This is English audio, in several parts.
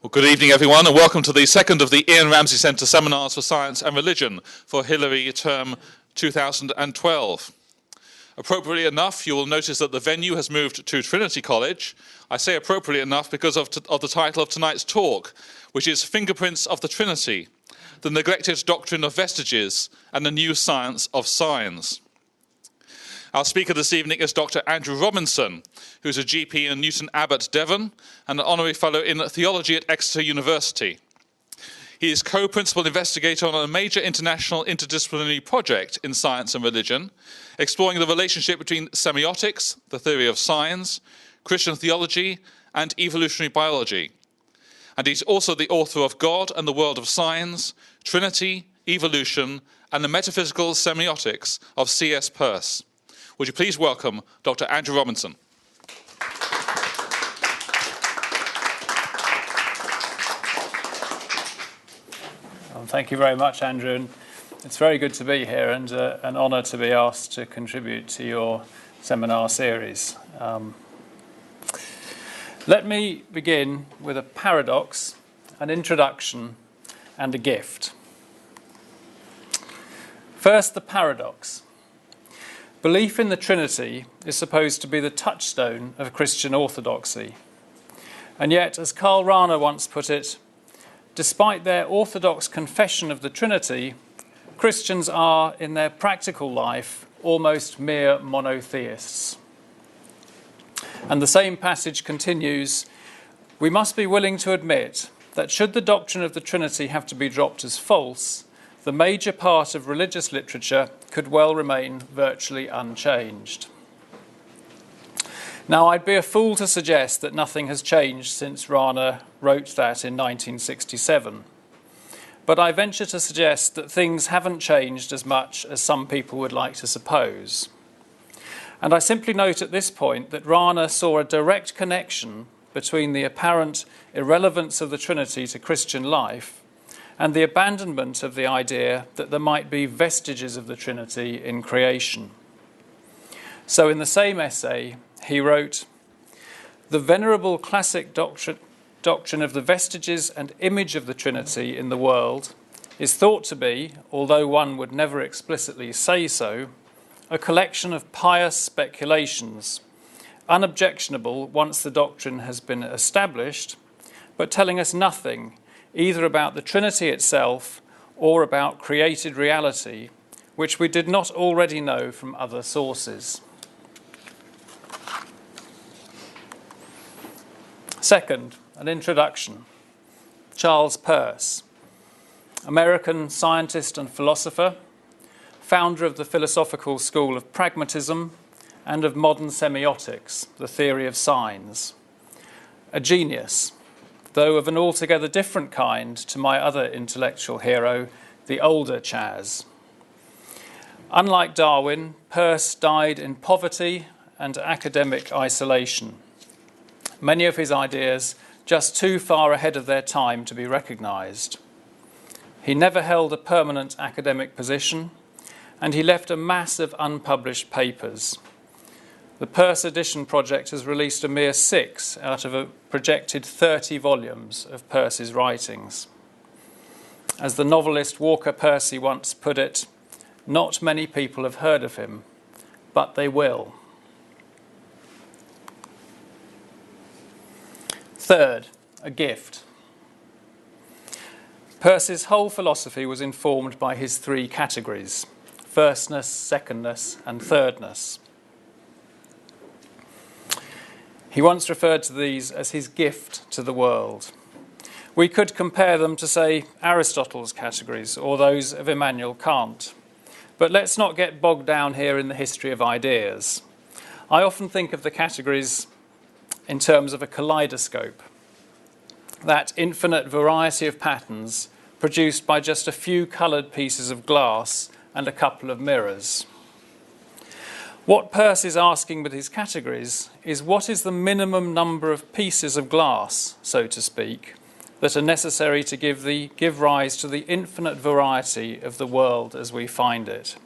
Well, good evening, everyone, and welcome to the second of the Ian Ramsey Centre Seminars for Science and Religion for Hilary Term 2012. Appropriately enough, you will notice that the venue has moved to Trinity College. I say appropriately enough because of the title of tonight's talk, which is Fingerprints of the Trinity, the neglected doctrine of Vestiges and the new science of signs. Our speaker this evening is Dr. Andrew Robinson, who's a GP in Newton Abbot, Devon, and an honorary fellow in theology at Exeter University. He is co-principal investigator on a major international interdisciplinary project in science and religion, exploring the relationship between semiotics, the theory of signs, Christian theology, and evolutionary biology. And he's also the author of God and the World of Signs, Trinity, Evolution, and the Metaphysical Semiotics of C.S. Peirce. Would you please welcome Dr. Andrew Robinson. Thank you very much, Andrew. And it's very good to be here and an honour to be asked to contribute to your seminar series. Let me begin with a paradox, an introduction, and a gift. First, the paradox. Belief in the Trinity is supposed to be the touchstone of Christian orthodoxy. And yet, as Karl Rahner once put it, despite their orthodox confession of the Trinity, Christians are, in their practical life, almost mere monotheists. And the same passage continues, we must be willing to admit that should the doctrine of the Trinity have to be dropped as false, the major part of religious literature could well remain virtually unchanged. Now, I'd be a fool to suggest that nothing has changed since Rahner wrote that in 1967. But I venture to suggest that things haven't changed as much as some people would like to suppose. And I simply note at this point that Rahner saw a direct connection between the apparent irrelevance of the Trinity to Christian life and the abandonment of the idea that there might be vestiges of the Trinity in creation. So in the same essay, he wrote, the venerable classic doctrine of the vestiges and image of the Trinity in the world is thought to be, although one would never explicitly say so, a collection of pious speculations, unobjectionable once the doctrine has been established, but telling us nothing either about the Trinity itself or about created reality, which we did not already know from other sources. Second, an introduction. Charles Peirce, American scientist and philosopher, founder of the philosophical school of pragmatism and of modern semiotics, the theory of signs. A genius, though of an altogether different kind to my other intellectual hero, the older Chas. Unlike Darwin, Peirce died in poverty and academic isolation. Many of his ideas just too far ahead of their time to be recognised. He never held a permanent academic position, and he left a mass of unpublished papers. The Peirce Edition project has released a mere 6 out of a projected 30 volumes of Peirce's writings. As the novelist Walker Percy once put it, not many people have heard of him, but they will. Third, a gift. Peirce's whole philosophy was informed by his 3 categories: firstness, secondness, and thirdness. He once referred to these as his gift to the world. We could compare them to, say, Aristotle's categories or those of Immanuel Kant. But let's not get bogged down here in the history of ideas. I often think of the categories in terms of a kaleidoscope, that infinite variety of patterns produced by just a few coloured pieces of glass and a couple of mirrors. What Peirce is asking with his categories is what is the minimum number of pieces of glass, so to speak, that are necessary to give rise to the infinite variety of the world as we find it.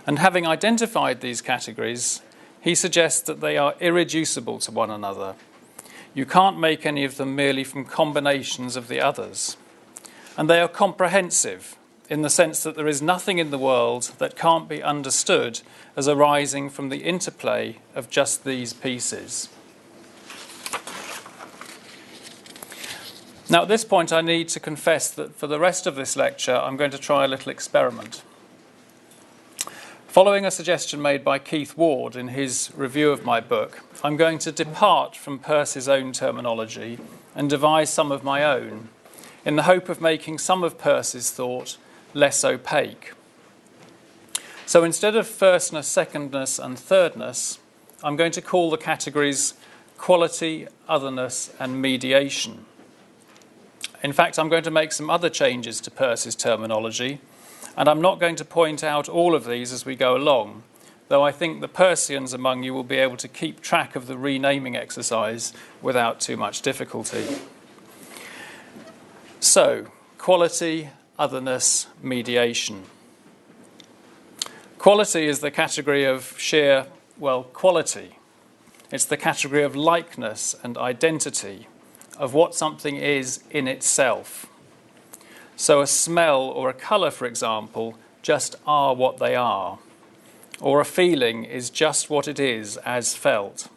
And having identified these categories, he suggests that they are irreducible to one another. You can't make any of them merely from combinations of the others. And they are comprehensive in the sense that there is nothing in the world that can't be understood as arising from the interplay of just these pieces. Now, at this point, I need to confess that for the rest of this lecture, I'm going to try a little experiment. Following a suggestion made by Keith Ward in his review of my book, I'm going to depart from Peirce's own terminology and devise some of my own, in the hope of making some of Peirce's thought less opaque. So instead of firstness, secondness, and thirdness, I'm going to call the categories quality, otherness, and mediation. In fact, I'm going to make some other changes to Peirce's terminology, and I'm not going to point out all of these as we go along, though I think the Peirceans among you will be able to keep track of the renaming exercise without too much difficulty. So, quality, otherness, mediation. Quality is the category of sheer, quality. It's the category of likeness and identity, of what something is in itself. So a smell or a colour, for example, just are what they are. Or a feeling is just what it is as felt.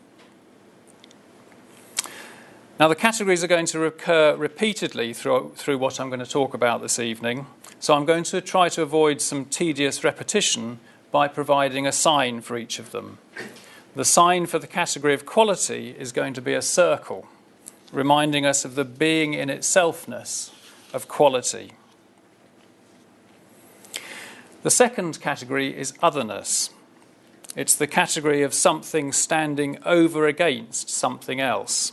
Now the categories are going to recur repeatedly through what I'm going to talk about this evening. So I'm going to try to avoid some tedious repetition by providing a sign for each of them. The sign for the category of quality is going to be a circle, reminding us of the being in itselfness of quality. The second category is otherness. It's the category of something standing over against something else.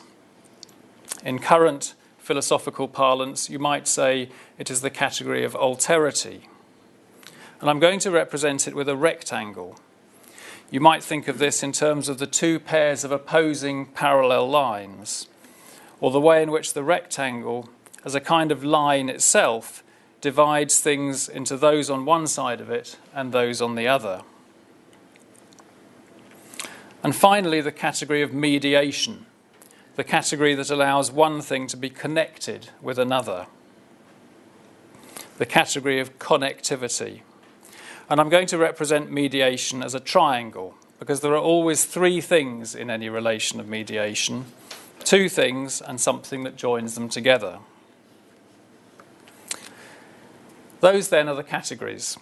In current philosophical parlance, you might say it is the category of alterity. And I'm going to represent it with a rectangle. You might think of this in terms of the two pairs of opposing parallel lines, or the way in which the rectangle, as a kind of line itself, divides things into those on one side of it and those on the other. And finally, the category of mediation, the category that allows one thing to be connected with another, the category of connectivity. And I'm going to represent mediation as a triangle, because there are always three things in any relation of mediation, two things and something that joins them together. Those then are the categories,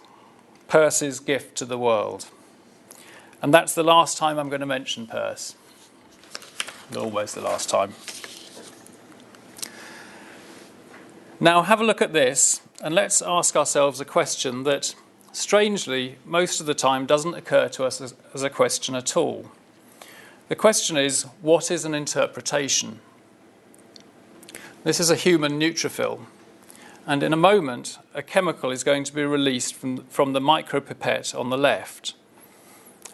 Peirce's gift to the world. And that's the last time I'm going to mention Peirce. Always the last time. Now have a look at this, and let's ask ourselves a question that, strangely, most of the time doesn't occur to us as a question at all. The question is, what is an interpretation? This is a human neutrophil, and in a moment, a chemical is going to be released from the micropipette on the left.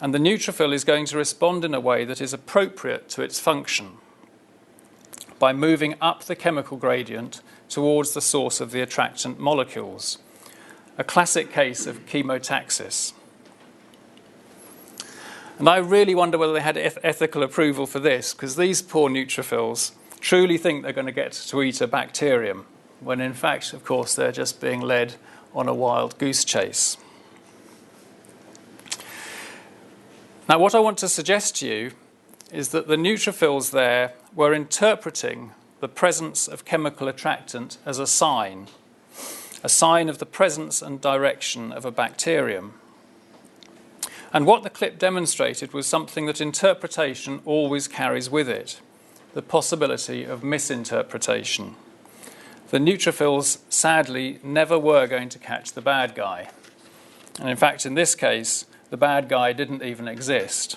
And the neutrophil is going to respond in a way that is appropriate to its function by moving up the chemical gradient towards the source of the attractant molecules, a classic case of chemotaxis. And I really wonder whether they had ethical approval for this, because these poor neutrophils truly think they're going to get to eat a bacterium, when in fact, of course, they're just being led on a wild goose chase. Now, what I want to suggest to you is that the neutrophils there were interpreting the presence of chemical attractant as a sign of the presence and direction of a bacterium. And what the clip demonstrated was something that interpretation always carries with it, the possibility of misinterpretation. The neutrophils, sadly, never were going to catch the bad guy. And in fact, in this case, the bad guy didn't even exist.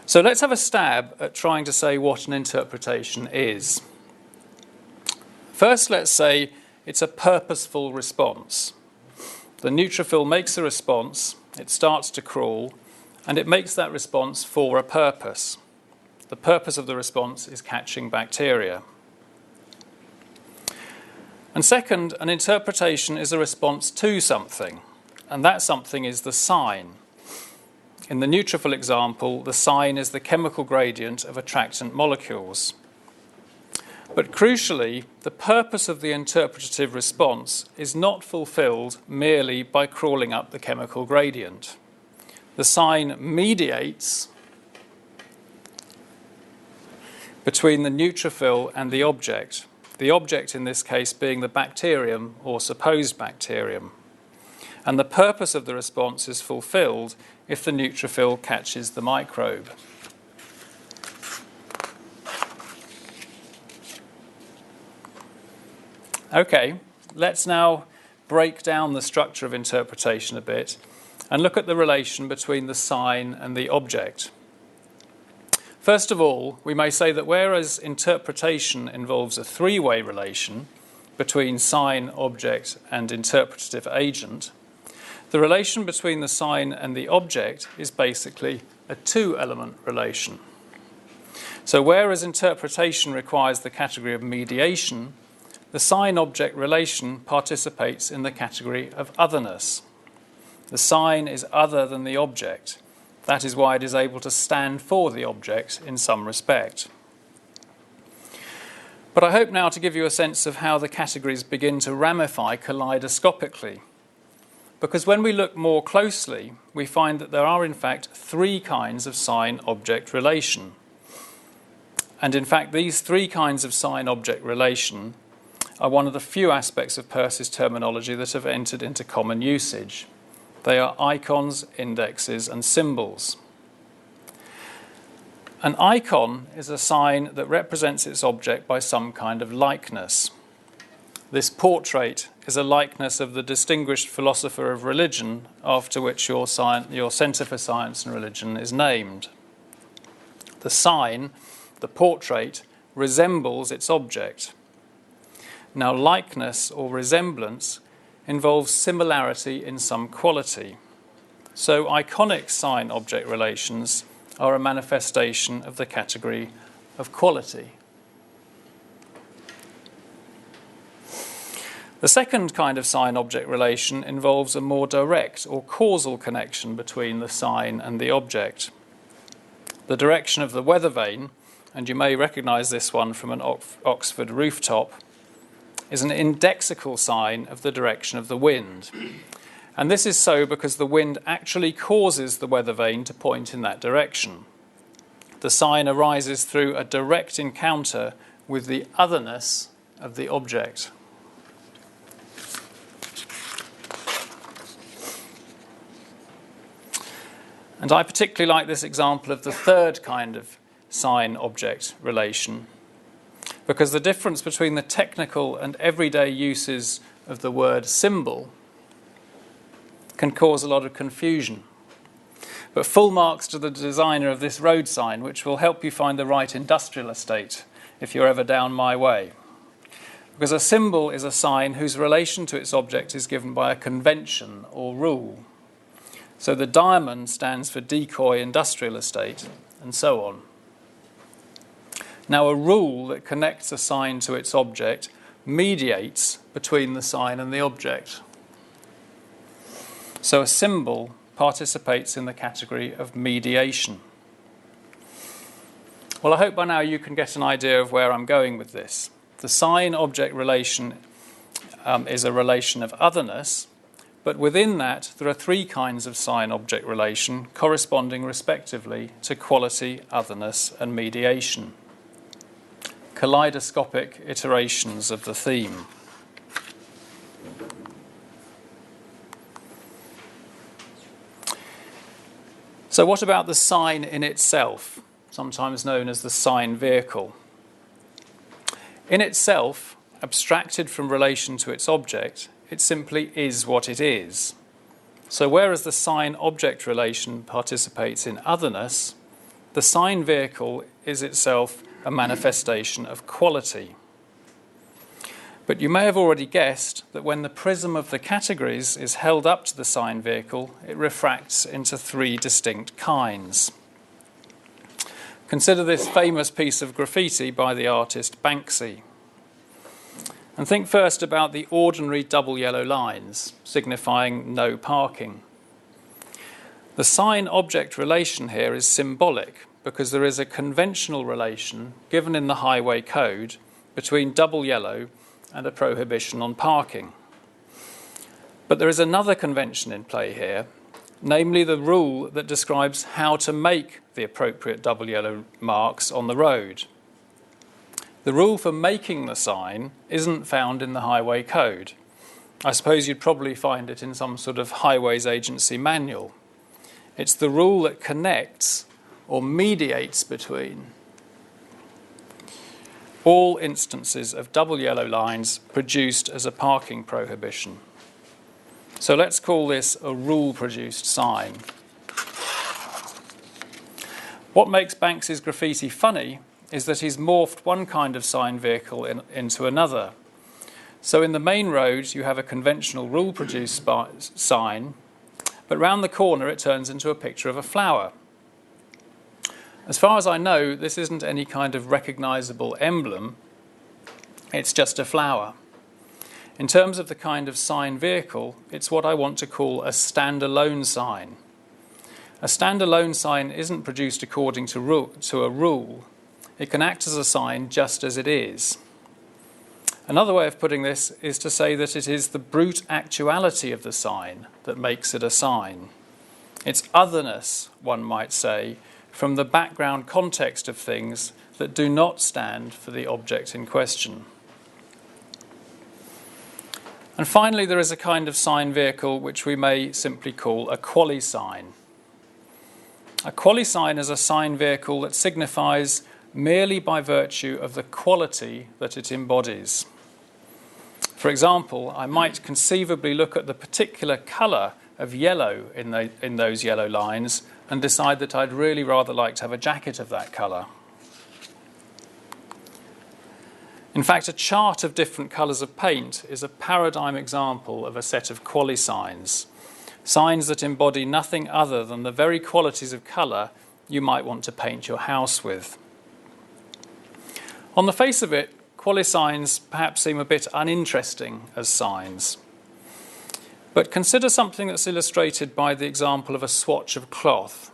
So let's have a stab at trying to say what an interpretation is. First, let's say it's a purposeful response. The neutrophil makes a response, it starts to crawl, and it makes that response for a purpose. The purpose of the response is catching bacteria. And second, an interpretation is a response to something, and that something is the sign. In the neutrophil example, the sign is the chemical gradient of attractant molecules. But crucially, the purpose of the interpretative response is not fulfilled merely by crawling up the chemical gradient. The sign mediates between the neutrophil and the object in this case being the bacterium or supposed bacterium. And the purpose of the response is fulfilled if the neutrophil catches the microbe. Okay, let's now break down the structure of interpretation a bit and look at the relation between the sign and the object. First of all, we may say that whereas interpretation involves a three-way relation between sign, object, and interpretative agent, the relation between the sign and the object is basically a two-element relation. So whereas interpretation requires the category of mediation, the sign-object relation participates in the category of otherness. The sign is other than the object. That is why it is able to stand for the object in some respect. But I hope now to give you a sense of how the categories begin to ramify kaleidoscopically. Because when we look more closely, we find that there are in fact three kinds of sign-object relation. And in fact, these three kinds of sign-object relation are one of the few aspects of Peirce's terminology that have entered into common usage. They are icons, indexes, and symbols. An icon is a sign that represents its object by some kind of likeness. This portrait is a likeness of the distinguished philosopher of religion after which your Centre for Science and Religion is named. The sign, the portrait, resembles its object. Now, likeness or resemblance involves similarity in some quality. So iconic sign-object relations are a manifestation of the category of quality. The second kind of sign-object relation involves a more direct or causal connection between the sign and the object. The direction of the weather vane, and you may recognise this one from an Oxford rooftop, is an indexical sign of the direction of the wind. And this is so because the wind actually causes the weather vane to point in that direction. The sign arises through a direct encounter with the otherness of the object. And I particularly like this example of the third kind of sign-object relation, because the difference between the technical and everyday uses of the word symbol can cause a lot of confusion. But full marks to the designer of this road sign, which will help you find the right industrial estate if you're ever down my way. Because a symbol is a sign whose relation to its object is given by a convention or rule. So the diamond stands for decoy industrial estate, and so on. Now, a rule that connects a sign to its object mediates between the sign and the object. So a symbol participates in the category of mediation. Well, I hope by now you can get an idea of where I'm going with this. The sign-object relation is a relation of otherness, but within that there are three kinds of sign-object relation corresponding respectively to quality, otherness, and mediation. Kaleidoscopic iterations of the theme. So what about the sign in itself, sometimes known as the sign vehicle? In itself, abstracted from relation to its object, it simply is what it is. So whereas the sign-object relation participates in otherness, the sign vehicle is itself a manifestation of quality. But you may have already guessed that when the prism of the categories is held up to the sign vehicle, it refracts into three distinct kinds. Consider this famous piece of graffiti by the artist Banksy. And think first about the ordinary double yellow lines, signifying no parking. The sign-object relation here is symbolic because there is a conventional relation given in the highway code between double yellow and a prohibition on parking. But there is another convention in play here, namely the rule that describes how to make the appropriate double yellow marks on the road. The rule for making the sign isn't found in the highway code. I suppose you'd probably find it in some sort of highways agency manual. It's the rule that connects or mediates between all instances of double yellow lines produced as a parking prohibition. So let's call this a rule-produced sign. What makes Banks's graffiti funny is that he's morphed one kind of sign vehicle into another. So in the main road you have a conventional rule-produced sign, but round the corner it turns into a picture of a flower. As far as I know, this isn't any kind of recognisable emblem, it's just a flower. In terms of the kind of sign vehicle, it's what I want to call a standalone sign. A standalone sign isn't produced according to a rule. It can act as a sign just as it is. Another way of putting this is to say that it is the brute actuality of the sign that makes it a sign. It's otherness, one might say, from the background context of things that do not stand for the object in question. And finally, there is a kind of sign vehicle which we may simply call a quali-sign. A quali-sign is a sign vehicle that signifies merely by virtue of the quality that it embodies. For example, I might conceivably look at the particular colour of yellow in those yellow lines and decide that I'd really rather like to have a jacket of that colour. In fact, a chart of different colours of paint is a paradigm example of a set of quali-signs, signs that embody nothing other than the very qualities of colour you might want to paint your house with. On the face of it, quali-signs perhaps seem a bit uninteresting as signs. But consider something that's illustrated by the example of a swatch of cloth.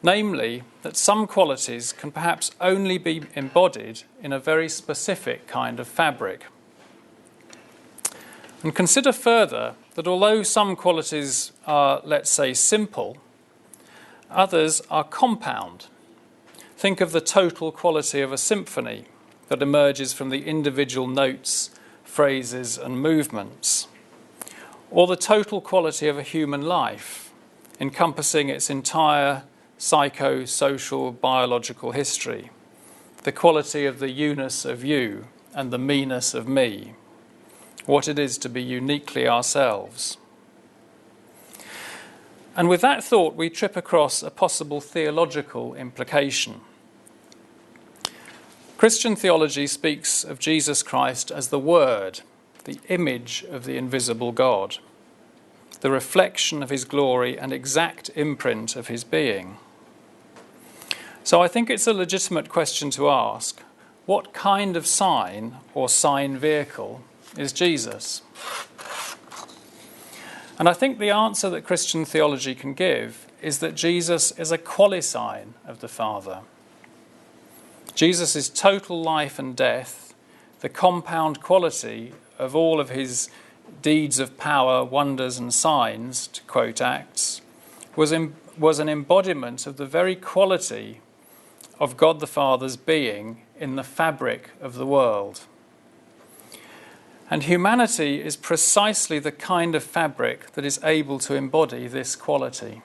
Namely, that some qualities can perhaps only be embodied in a very specific kind of fabric. And consider further that although some qualities are, let's say, simple, others are compound. Think of the total quality of a symphony that emerges from the individual notes, phrases, and movements, or the total quality of a human life, encompassing its entire psycho-social, biological history, the quality of the you-ness of you and the me-ness of me, what it is to be uniquely ourselves. And with that thought, we trip across a possible theological implication. Christian theology speaks of Jesus Christ as the Word, the image of the invisible God, the reflection of his glory and exact imprint of his being. So I think it's a legitimate question to ask, what kind of sign or sign vehicle is Jesus? And I think the answer that Christian theology can give is that Jesus is a quali-sign of the Father. Jesus' total life and death, the compound quality of all of his deeds of power, wonders and signs, to quote Acts, was an embodiment of the very quality of God the Father's being in the fabric of the world. And humanity is precisely the kind of fabric that is able to embody this quality.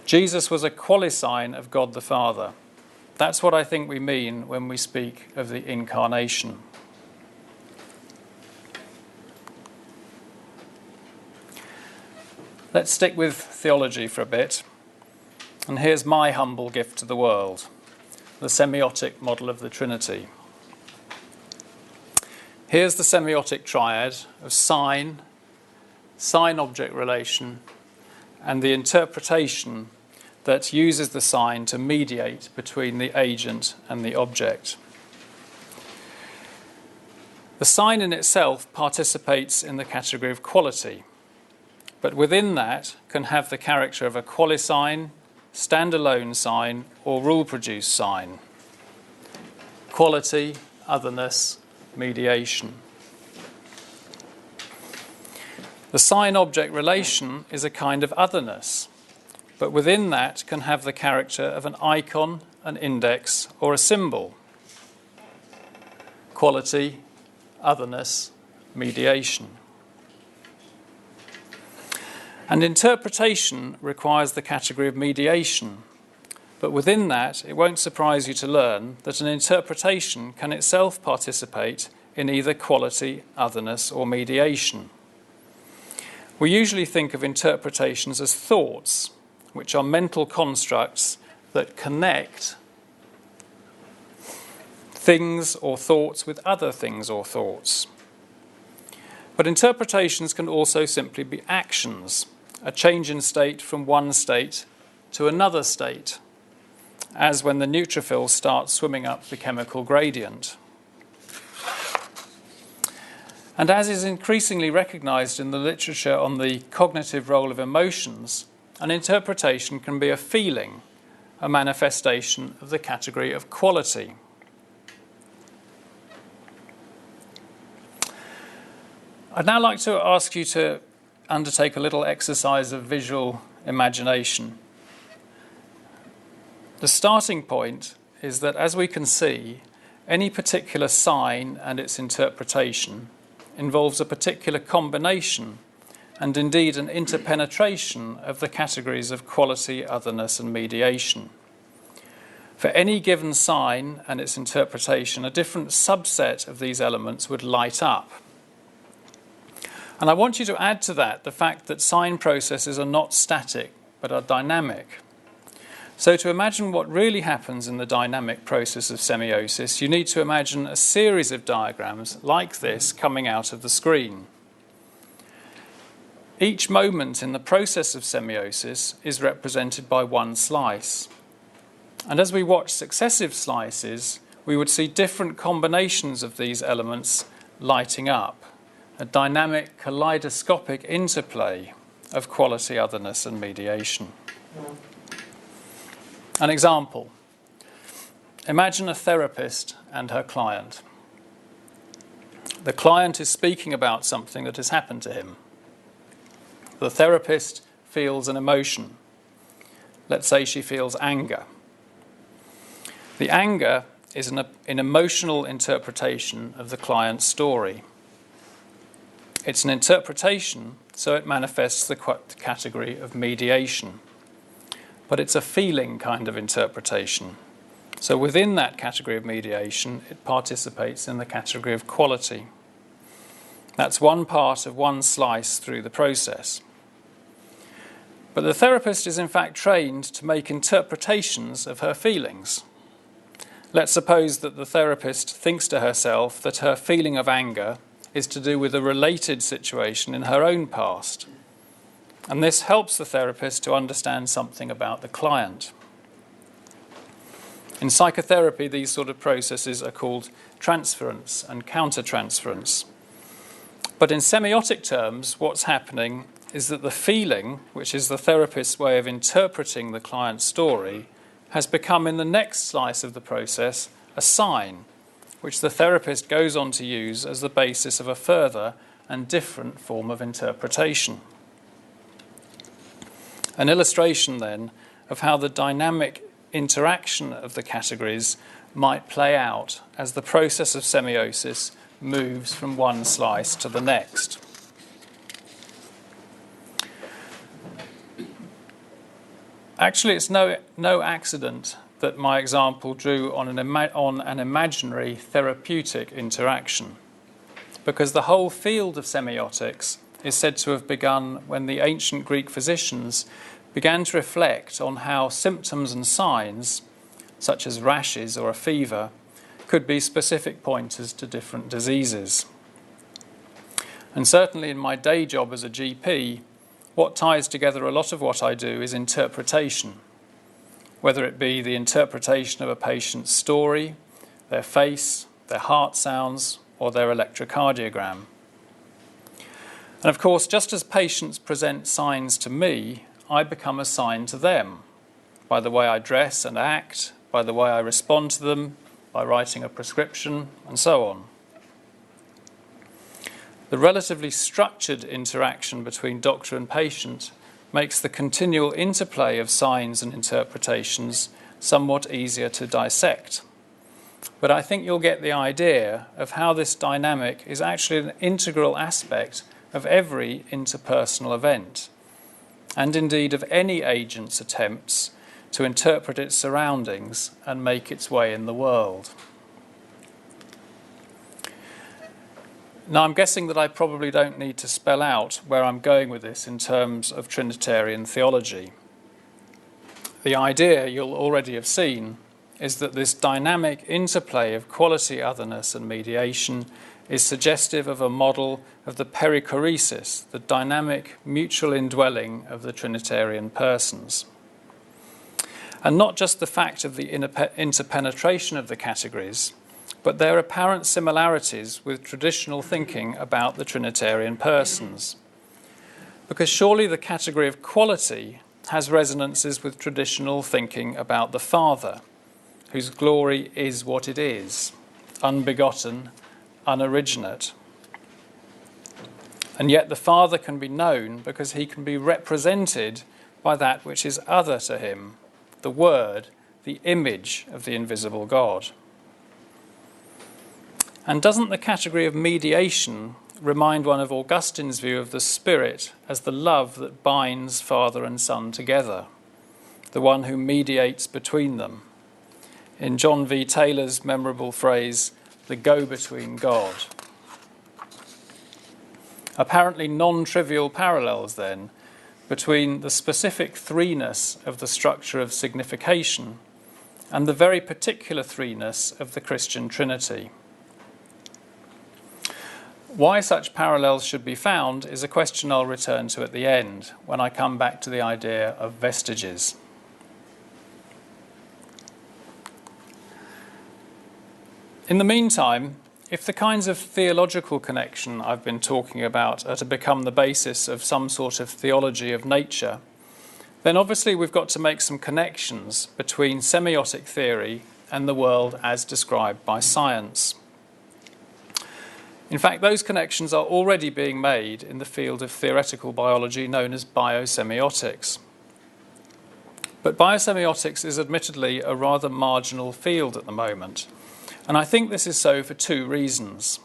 Jesus was a quali-sign of God the Father. That's what I think we mean when we speak of the incarnation. Let's stick with theology for a bit. And here's my humble gift to the world, the semiotic model of the Trinity. Here's the semiotic triad of sign, sign-object relation, and the interpretation that uses the sign to mediate between the agent and the object. The sign in itself participates in the category of quality. but within that can have the character of a qualisign, standalone sign, or rule-produced sign. Quality, otherness, mediation. The sign-object relation is a kind of otherness, but within that can have the character of an icon, an index, or a symbol. Quality, otherness, mediation. And interpretation requires the category of mediation, but within that, it won't surprise you to learn that an interpretation can itself participate in either quality, otherness, or mediation. We usually think of interpretations as thoughts, which are mental constructs that connect things or thoughts with other things or thoughts. But interpretations can also simply be actions, a change in state from one state to another state, as when the neutrophil starts swimming up the chemical gradient. And as is increasingly recognised in the literature on the cognitive role of emotions, an interpretation can be a feeling, a manifestation of the category of quality. I'd now like to ask you to undertake a little exercise of visual imagination. The starting point is that, as we can see, any particular sign and its interpretation involves a particular combination and indeed an interpenetration of the categories of quality, otherness, and mediation. For any given sign and its interpretation, a different subset of these elements would light up. And I want you to add to that the fact that sign processes are not static, but are dynamic. So to imagine what really happens in the dynamic process of semiosis, you need to imagine a series of diagrams like this coming out of the screen. Each moment in the process of semiosis is represented by one slice. And as we watch successive slices, we would see different combinations of these elements lighting up, a dynamic, kaleidoscopic interplay of quality, otherness, and mediation. An example. Imagine a therapist and her client. The client is speaking about something that has happened to him. The therapist feels an emotion. Let's say she feels anger. The anger is an emotional interpretation of the client's story. It's an interpretation, so it manifests the category of mediation. But it's a feeling kind of interpretation. So within that category of mediation, it participates in the category of quality. That's one part of one slice through the process. But the therapist is in fact trained to make interpretations of her feelings. Let's suppose that the therapist thinks to herself that her feeling of anger is to do with a related situation in her own past. And this helps the therapist to understand something about the client. In psychotherapy, these sort of processes are called transference and countertransference. But in semiotic terms, what's happening is that the feeling, which is the therapist's way of interpreting the client's story, has become in the next slice of the process a sign, which the therapist goes on to use as the basis of a further and different form of interpretation. An illustration, then, of how the dynamic interaction of the categories might play out as the process of semiosis moves from one slice to the next. Actually, it's no accident that my example drew on an imaginary therapeutic interaction, because the whole field of semiotics is said to have begun when the ancient Greek physicians began to reflect on how symptoms and signs, such as rashes or a fever, could be specific pointers to different diseases. And certainly in my day job as a GP, what ties together a lot of what I do is interpretation, whether it be the interpretation of a patient's story, their face, their heart sounds, or their electrocardiogram. And of course, just as patients present signs to me, I become a sign to them by the way I dress and act, by the way I respond to them, by writing a prescription, and so on. The relatively structured interaction between doctor and patient makes the continual interplay of signs and interpretations somewhat easier to dissect. But I think you'll get the idea of how this dynamic is actually an integral aspect of every interpersonal event, and indeed of any agent's attempts to interpret its surroundings and make its way in the world. Now, I'm guessing that I probably don't need to spell out where I'm going with this in terms of Trinitarian theology. The idea you'll already have seen is that this dynamic interplay of quality otherness and mediation is suggestive of a model of the perichoresis, the dynamic mutual indwelling of the Trinitarian persons. And not just the fact of the interpenetration of the categories, but their apparent similarities with traditional thinking about the Trinitarian persons. Because surely the category of quality has resonances with traditional thinking about the Father, whose glory is what it is, unbegotten, unoriginate. And yet the Father can be known because he can be represented by that which is other to him, the Word, the image of the invisible God. And doesn't the category of mediation remind one of Augustine's view of the Spirit as the love that binds Father and Son together, the one who mediates between them? In John V. Taylor's memorable phrase, the go-between God. Apparently non-trivial parallels, then, between the specific threeness of the structure of signification and the very particular threeness of the Christian Trinity. Why such parallels should be found is a question I'll return to at the end, when I come back to the idea of vestiges. In the meantime, if the kinds of theological connection I've been talking about are to become the basis of some sort of theology of nature, then obviously we've got to make some connections between semiotic theory and the world as described by science. In fact, those connections are already being made in the field of theoretical biology known as biosemiotics. But biosemiotics is admittedly a rather marginal field at the moment, and I think this is so for two reasons.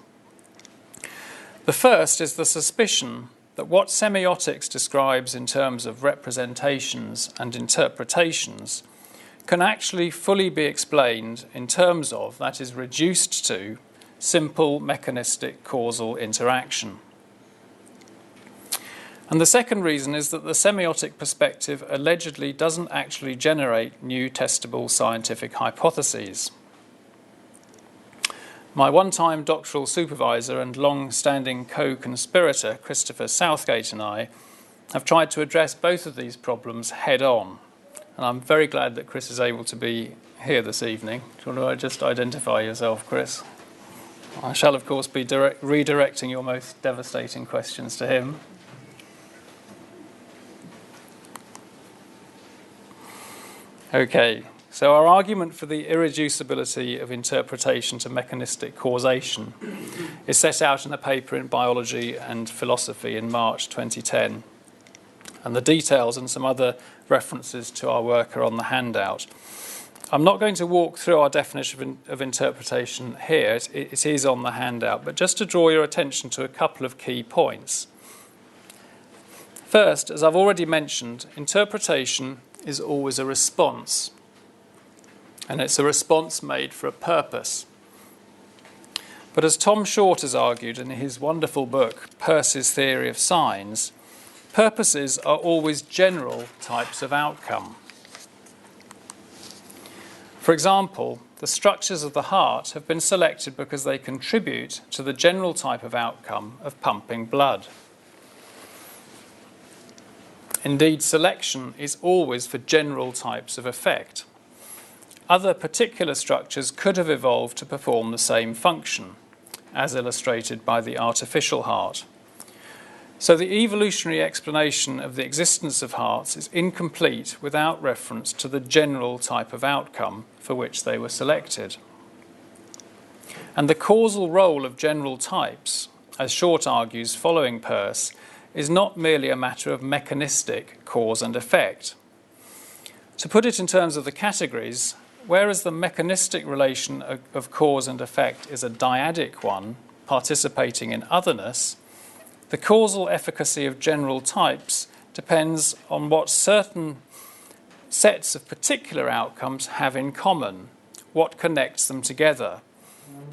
The first is the suspicion that what semiotics describes in terms of representations and interpretations can actually fully be explained in terms of, that is, reduced to, simple mechanistic causal interaction. And the second reason is that the semiotic perspective allegedly doesn't actually generate new testable scientific hypotheses. My one-time doctoral supervisor and long-standing co-conspirator, Christopher Southgate, and I have tried to address both of these problems head-on. And I'm very glad that Chris is able to be here this evening. Do you want to just identify yourself, Chris? I shall, of course, be redirecting your most devastating questions to him. Okay, so our argument for the irreducibility of interpretation to mechanistic causation is set out in a paper in Biology and Philosophy in March 2010. And the details and some other references to our work are on the handout. I'm not going to walk through our definition of interpretation here, it is on the handout, but just to draw your attention to a couple of key points. First, as I've already mentioned, interpretation is always a response, and it's a response made for a purpose. But as Tom Short has argued in his wonderful book, Peirce's Theory of Signs, purposes are always general types of outcome. For example, the structures of the heart have been selected because they contribute to the general type of outcome of pumping blood. Indeed, selection is always for general types of effect. Other particular structures could have evolved to perform the same function, as illustrated by the artificial heart. So the evolutionary explanation of the existence of hearts is incomplete without reference to the general type of outcome for which they were selected. And the causal role of general types, as Short argues following Peirce, is not merely a matter of mechanistic cause and effect. To put it in terms of the categories, whereas the mechanistic relation of cause and effect is a dyadic one, participating in otherness, the causal efficacy of general types depends on what certain sets of particular outcomes have in common, what connects them together.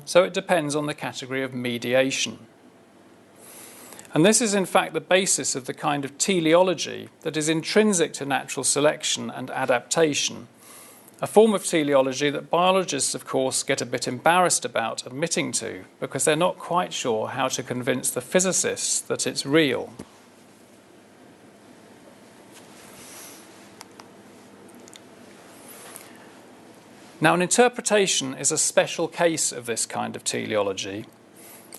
So it depends on the category of mediation. And this is in fact the basis of the kind of teleology that is intrinsic to natural selection and adaptation, a form of teleology that biologists, of course, get a bit embarrassed about admitting to because they're not quite sure how to convince the physicists that it's real. Now, an interpretation is a special case of this kind of teleology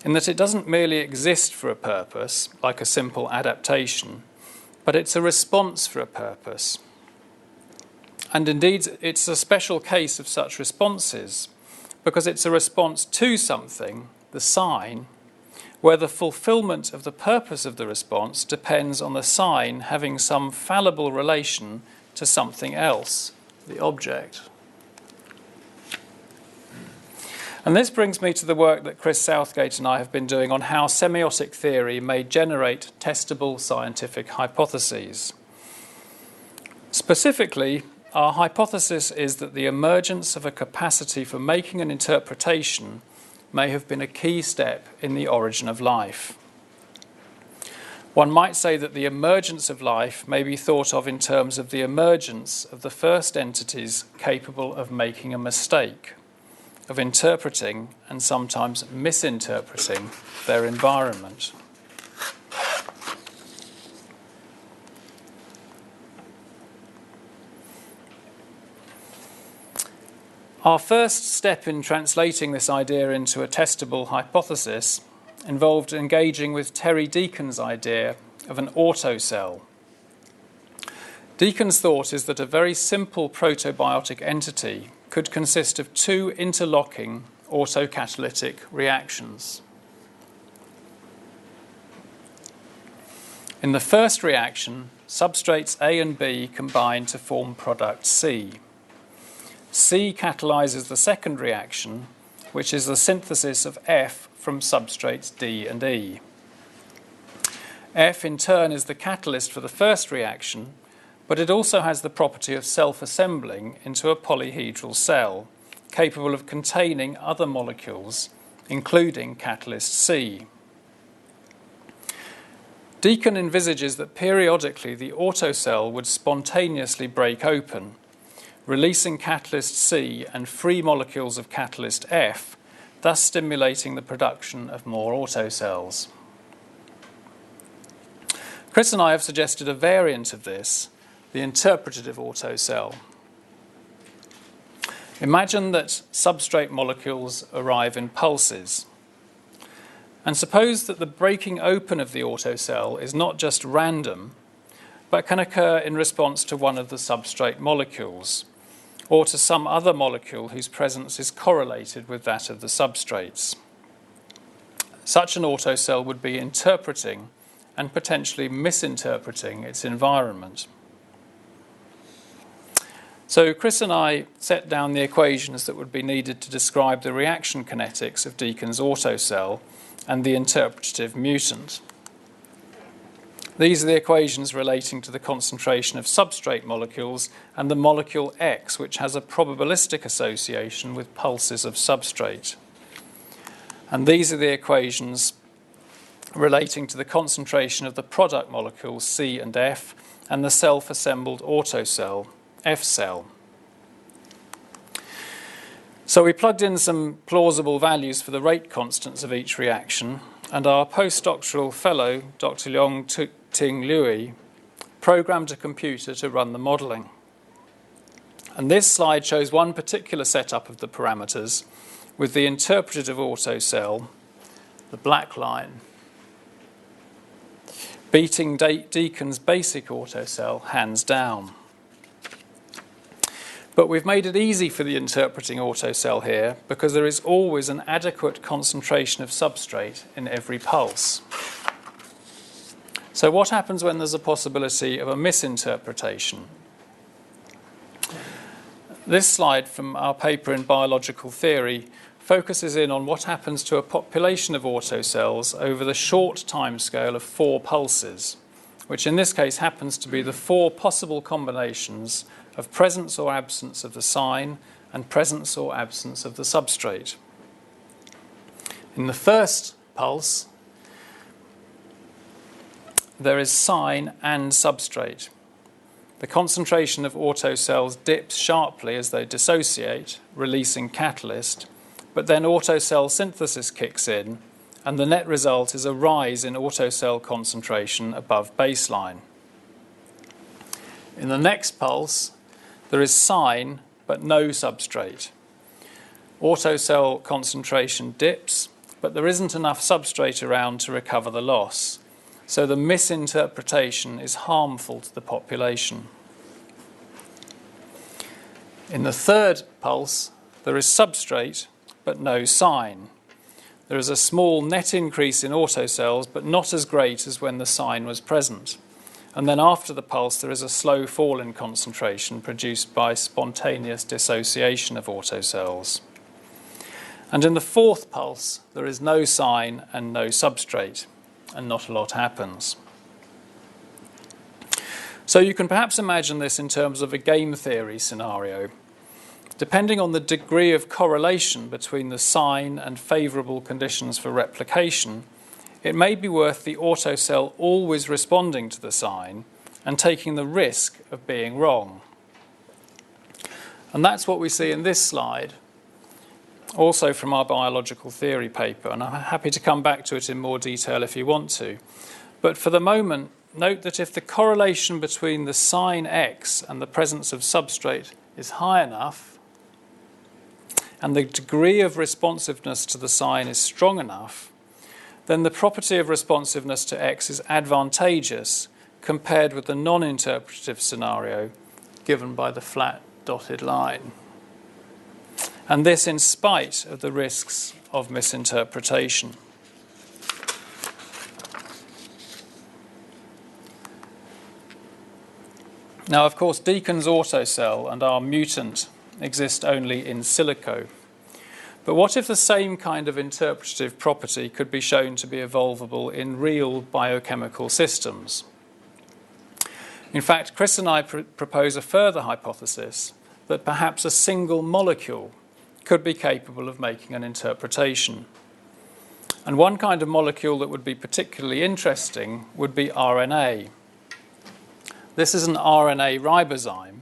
in that it doesn't merely exist for a purpose, like a simple adaptation, but it's a response for a purpose. And indeed, it's a special case of such responses because it's a response to something, the sign, where the fulfillment of the purpose of the response depends on the sign having some fallible relation to something else, the object. And this brings me to the work that Chris Southgate and I have been doing on how semiotic theory may generate testable scientific hypotheses. Specifically, our hypothesis is that the emergence of a capacity for making an interpretation may have been a key step in the origin of life. One might say that the emergence of life may be thought of in terms of the emergence of the first entities capable of making a mistake, of interpreting and sometimes misinterpreting their environment. Our first step in translating this idea into a testable hypothesis involved engaging with Terry Deacon's idea of an autocell. Deacon's thought is that a very simple protobiotic entity could consist of two interlocking autocatalytic reactions. In the first reaction, substrates A and B combine to form product C. C catalyzes the second reaction, which is the synthesis of F from substrates D and E. F in turn is the catalyst for the first reaction, but it also has the property of self-assembling into a polyhedral cell, capable of containing other molecules, including catalyst C. Deacon envisages that periodically the autocell would spontaneously break open, releasing catalyst C and free molecules of catalyst F, thus stimulating the production of more autocells. Chris and I have suggested a variant of this, the interpretative autocell. Imagine that substrate molecules arrive in pulses. And suppose that the breaking open of the autocell is not just random, but can occur in response to one of the substrate molecules, or to some other molecule whose presence is correlated with that of the substrates. Such an autocell would be interpreting and potentially misinterpreting its environment. So Chris and I set down the equations that would be needed to describe the reaction kinetics of Deacon's autocell and the interpretative mutant. These are the equations relating to the concentration of substrate molecules and the molecule X, which has a probabilistic association with pulses of substrate. And these are the equations relating to the concentration of the product molecules C and F and the self-assembled autocell, F cell. So we plugged in some plausible values for the rate constants of each reaction, and our postdoctoral fellow, Dr. Leong-Ting Lui, programmed a computer to run the modelling. And this slide shows one particular setup of the parameters with the interpretative autocell, the black line, beating Deacon's basic autocell hands down. But we've made it easy for the interpreting autocell here because there is always an adequate concentration of substrate in every pulse. So what happens when there's a possibility of a misinterpretation? This slide from our paper in Biological Theory focuses in on what happens to a population of autocells over the short timescale of 4 pulses, which in this case happens to be the 4 possible combinations of presence or absence of the sign and presence or absence of the substrate. In the first pulse, there is sign and substrate. The concentration of autocells dips sharply as they dissociate, releasing catalyst, but then autocell synthesis kicks in, and the net result is a rise in autocell concentration above baseline. In the next pulse, there is sign but no substrate. Autocell concentration dips, but there isn't enough substrate around to recover the loss, so the misinterpretation is harmful to the population. In the third pulse, there is substrate but no sign. There is a small net increase in autocells, but not as great as when the sign was present. And then after the pulse, there is a slow fall in concentration produced by spontaneous dissociation of autocells. And in the fourth pulse, there is no sign and no substrate, and not a lot happens. So you can perhaps imagine this in terms of a game theory scenario. Depending on the degree of correlation between the sign and favourable conditions for replication, it may be worth the autocell always responding to the sign and taking the risk of being wrong. And that's what we see in this slide, also from our biological theory paper, and I'm happy to come back to it in more detail if you want to. But for the moment, note that if the correlation between the sign X and the presence of substrate is high enough, and the degree of responsiveness to the sign is strong enough, then the property of responsiveness to X is advantageous compared with the non-interpretative scenario given by the flat dotted line. And this in spite of the risks of misinterpretation. Now, of course, Deacon's autocell and our mutant exist only in silico. But what if the same kind of interpretative property could be shown to be evolvable in real biochemical systems? In fact, Chris and I propose a further hypothesis that perhaps a single molecule could be capable of making an interpretation. And one kind of molecule that would be particularly interesting would be RNA. This is an RNA ribozyme.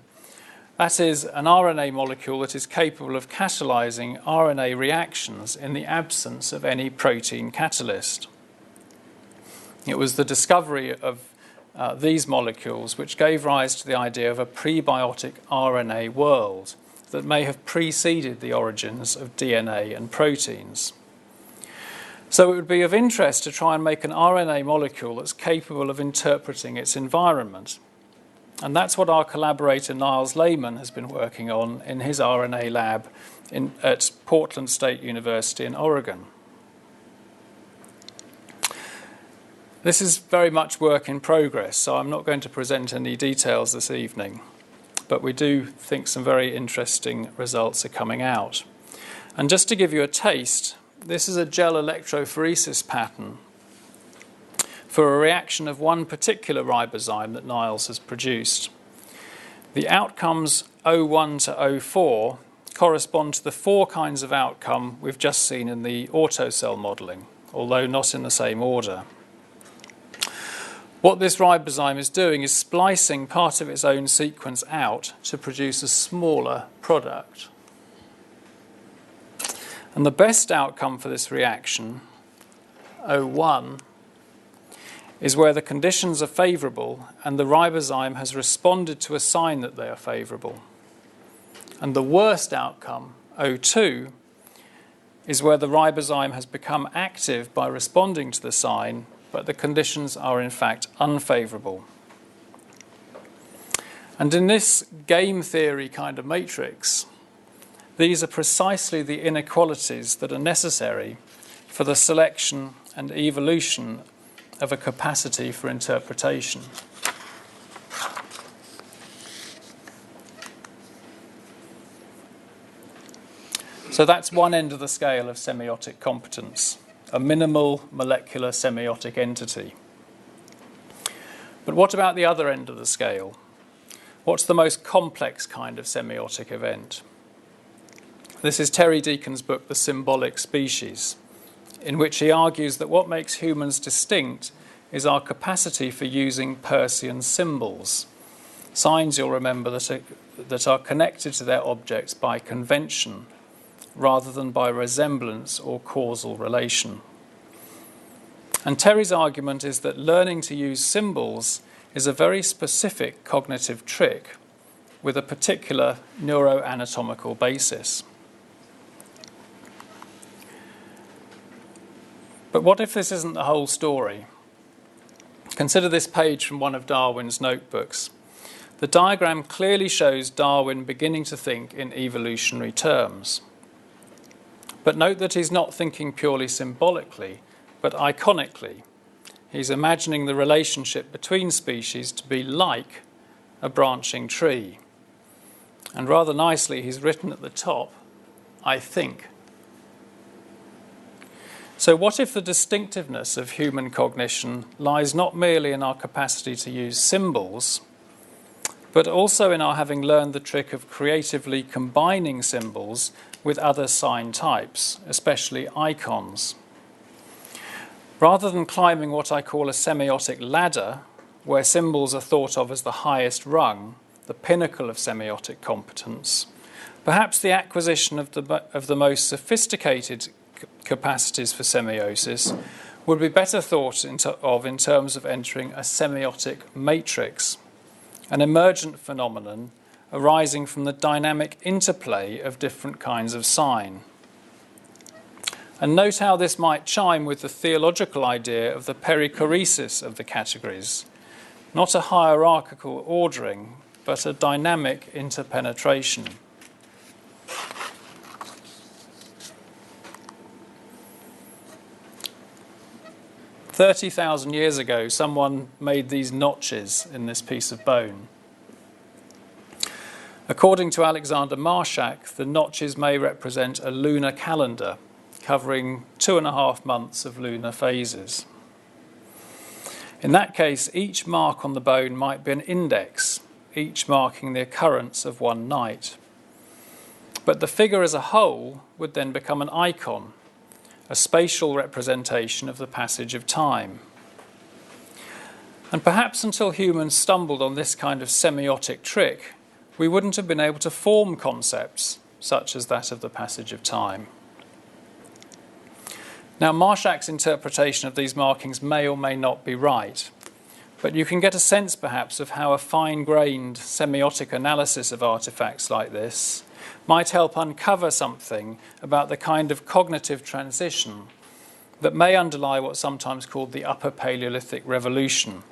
That is, an RNA molecule that is capable of catalyzing RNA reactions in the absence of any protein catalyst. It was the discovery of these molecules which gave rise to the idea of a prebiotic RNA world that may have preceded the origins of DNA and proteins. So it would be of interest to try and make an RNA molecule that's capable of interpreting its environment. And that's what our collaborator Niles Lehman has been working on in his RNA lab at Portland State University in Oregon. This is very much work in progress, so I'm not going to present any details this evening, but we do think some very interesting results are coming out. And just to give you a taste, this is a gel electrophoresis pattern for a reaction of one particular ribozyme that Niles has produced. The outcomes O1 to O4 correspond to the 4 kinds of outcome we've just seen in the autocell modelling, although not in the same order. What this ribozyme is doing is splicing part of its own sequence out to produce a smaller product. And the best outcome for this reaction, O1, is where the conditions are favourable and the ribozyme has responded to a sign that they are favourable. And the worst outcome, O2, is where the ribozyme has become active by responding to the sign, but the conditions are in fact unfavourable. And in this game theory kind of matrix, these are precisely the inequalities that are necessary for the selection and evolution of a capacity for interpretation. So that's one end of the scale of semiotic competence, a minimal molecular semiotic entity. But what about the other end of the scale? What's the most complex kind of semiotic event? This is Terry Deacon's book, The Symbolic Species, in which he argues that what makes humans distinct is our capacity for using Persian symbols, signs, you'll remember, that are connected to their objects by convention, rather than by resemblance or causal relation. And Terry's argument is that learning to use symbols is a very specific cognitive trick with a particular neuroanatomical basis. But what if this isn't the whole story? Consider this page from one of Darwin's notebooks. The diagram clearly shows Darwin beginning to think in evolutionary terms. But note that he's not thinking purely symbolically, but iconically. He's imagining the relationship between species to be like a branching tree. And rather nicely, he's written at the top, I think. So what if the distinctiveness of human cognition lies not merely in our capacity to use symbols, but also in our having learned the trick of creatively combining symbols with other sign types, especially icons? Rather than climbing what I call a semiotic ladder, where symbols are thought of as the highest rung, the pinnacle of semiotic competence, perhaps the acquisition of the most sophisticated capacities for semiosis would be better thought of in terms of entering a semiotic matrix, an emergent phenomenon arising from the dynamic interplay of different kinds of sign. And note how this might chime with the theological idea of the perichoresis of the categories, not a hierarchical ordering, but a dynamic interpenetration. "30,000 years ago, someone made these notches in this piece of bone. According to Alexander Marshak, the notches may represent a lunar calendar covering 2.5 months of lunar phases. In that case, each mark on the bone might be an index, each marking the occurrence of one night. But the figure as a whole would then become an icon, a spatial representation of the passage of time. And perhaps until humans stumbled on this kind of semiotic trick, we wouldn't have been able to form concepts such as that of the passage of time." Now, Marshak's interpretation of these markings may or may not be right, but you can get a sense perhaps of how a fine-grained semiotic analysis of artifacts like this might help uncover something about the kind of cognitive transition that may underlie what's sometimes called the Upper Paleolithic Revolution,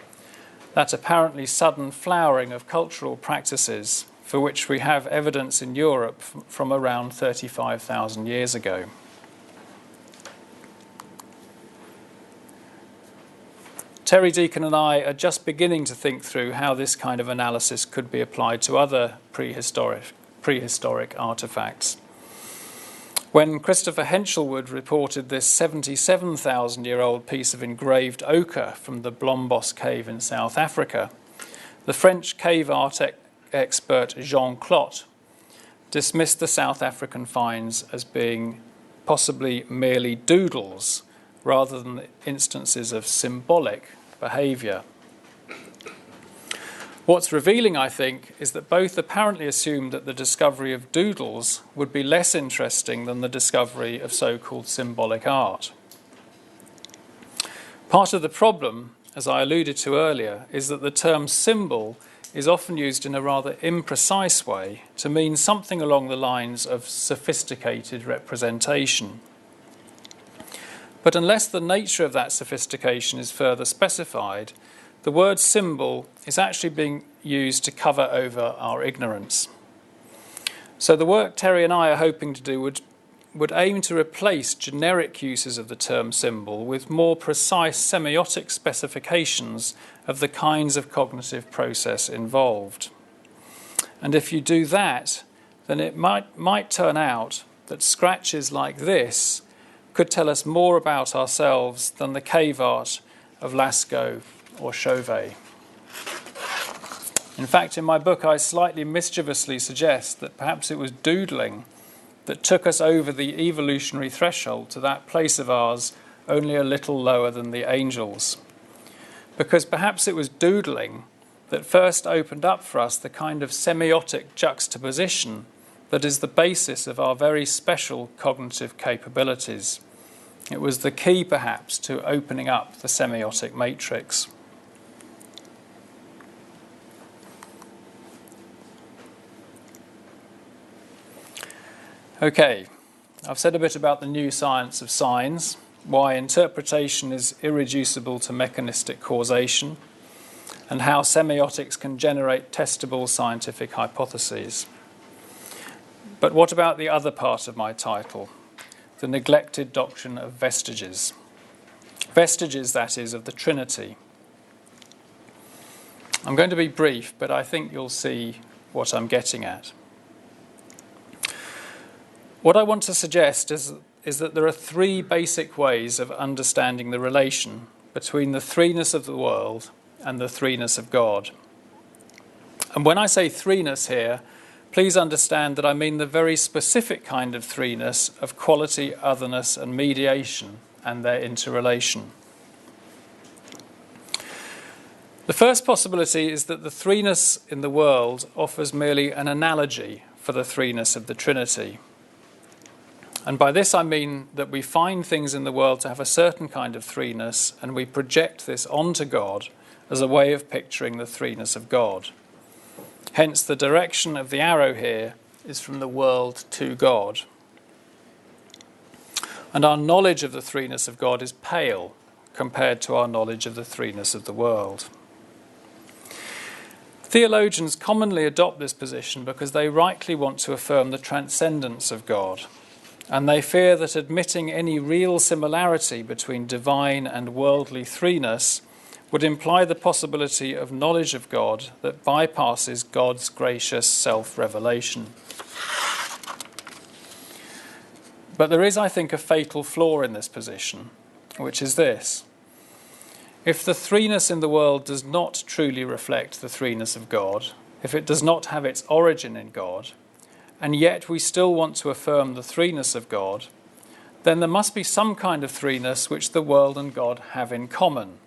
that apparently sudden flowering of cultural practices for which we have evidence in Europe from around 35,000 years ago. Terry Deacon and I are just beginning to think through how this kind of analysis could be applied to other prehistoric artifacts. When Christopher Henshelwood reported this 77,000-year-old piece of engraved ochre from the Blombos cave in South Africa, the French cave art expert Jean Clot dismissed the South African finds as being possibly merely doodles rather than instances of symbolic behaviour. What's revealing, I think, is that both apparently assumed that the discovery of doodles would be less interesting than the discovery of so-called symbolic art. Part of the problem, as I alluded to earlier, is that the term symbol is often used in a rather imprecise way to mean something along the lines of sophisticated representation. But unless the nature of that sophistication is further specified, the word symbol is actually being used to cover over our ignorance. So the work Terry and I are hoping to do would aim to replace generic uses of the term symbol with more precise semiotic specifications of the kinds of cognitive process involved. And if you do that, then it might turn out that scratches like this could tell us more about ourselves than the cave art of Lascaux or Chauvet. In fact, in my book, I slightly mischievously suggest that perhaps it was doodling that took us over the evolutionary threshold to that place of ours only a little lower than the angels. Because perhaps it was doodling that first opened up for us the kind of semiotic juxtaposition that is the basis of our very special cognitive capabilities. It was the key, perhaps, to opening up the semiotic matrix. Okay, I've said a bit about the new science of signs, why interpretation is irreducible to mechanistic causation, and how semiotics can generate testable scientific hypotheses. But what about the other part of my title? The neglected doctrine of vestiges. Vestiges, that is, of the Trinity. I'm going to be brief, but I think you'll see what I'm getting at. What I want to suggest is that there are three basic ways of understanding the relation between the threeness of the world and the threeness of God. And when I say threeness here, please understand that I mean the very specific kind of threeness of quality, otherness, and mediation and their interrelation. The first possibility is that the threeness in the world offers merely an analogy for the threeness of the Trinity. And by this I mean that we find things in the world to have a certain kind of threeness, and we project this onto God as a way of picturing the threeness of God. Hence, the direction of the arrow here is from the world to God. And our knowledge of the threeness of God is pale compared to our knowledge of the threeness of the world. Theologians commonly adopt this position because they rightly want to affirm the transcendence of God, and they fear that admitting any real similarity between divine and worldly threeness would imply the possibility of knowledge of God that bypasses God's gracious self-revelation. But there is, I think, a fatal flaw in this position, which is this. If the threeness in the world does not truly reflect the threeness of God, if it does not have its origin in God, and yet we still want to affirm the threeness of God, then there must be some kind of threeness which the world and God have in common.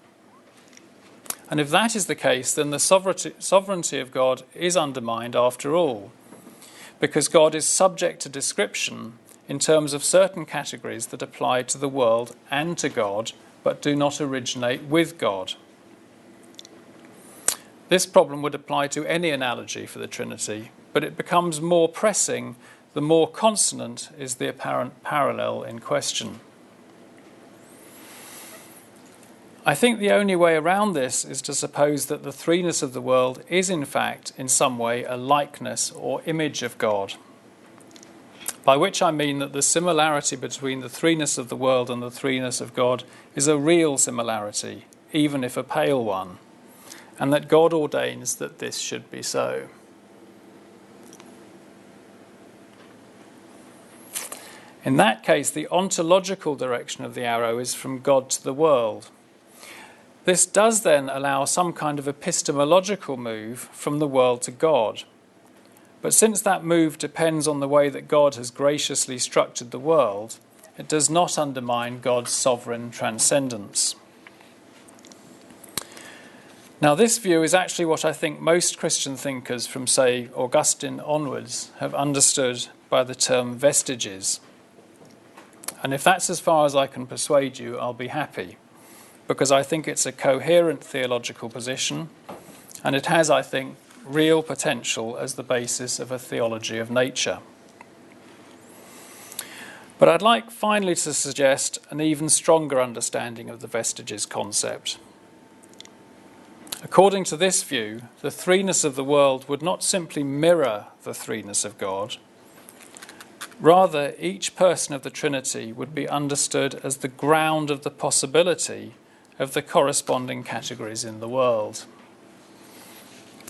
And if that is the case, then the sovereignty of God is undermined after all, because God is subject to description in terms of certain categories that apply to the world and to God, but do not originate with God. This problem would apply to any analogy for the Trinity, but it becomes more pressing the more consonant is the apparent parallel in question. I think the only way around this is to suppose that the threeness of the world is in fact in some way a likeness or image of God, by which I mean that the similarity between the threeness of the world and the threeness of God is a real similarity, even if a pale one, and that God ordains that this should be so. In that case, the ontological direction of the arrow is from God to the world. This does then allow some kind of epistemological move from the world to God. But since that move depends on the way that God has graciously structured the world, it does not undermine God's sovereign transcendence. Now, this view is actually what I think most Christian thinkers from, say, Augustine onwards have understood by the term vestiges. And if that's as far as I can persuade you, I'll be happy, because I think it's a coherent theological position, and it has, I think, real potential as the basis of a theology of nature. But I'd like finally to suggest an even stronger understanding of the Vestiges concept. According to this view, the threeness of the world would not simply mirror the threeness of God. Rather, each person of the Trinity would be understood as the ground of the possibility of the corresponding categories in the world.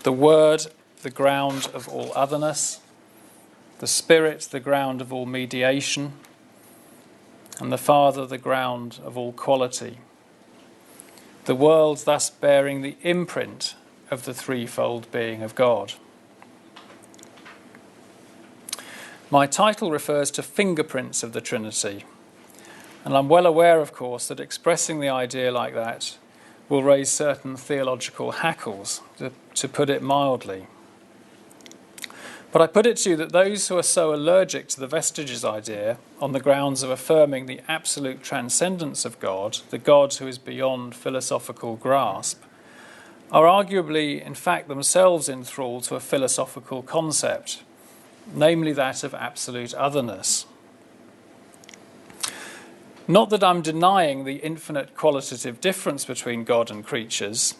The Word, the ground of all otherness, the Spirit, the ground of all mediation, and the Father, the ground of all quality. The world thus bearing the imprint of the threefold being of God. My title refers to fingerprints of the Trinity, and I'm well aware, of course, that expressing the idea like that will raise certain theological hackles, to put it mildly. But I put it to you that those who are so allergic to the Vestiges idea on the grounds of affirming the absolute transcendence of God, the God who is beyond philosophical grasp, are arguably, in fact, themselves enthralled to a philosophical concept, namely that of absolute otherness. Not that I'm denying the infinite qualitative difference between God and creatures,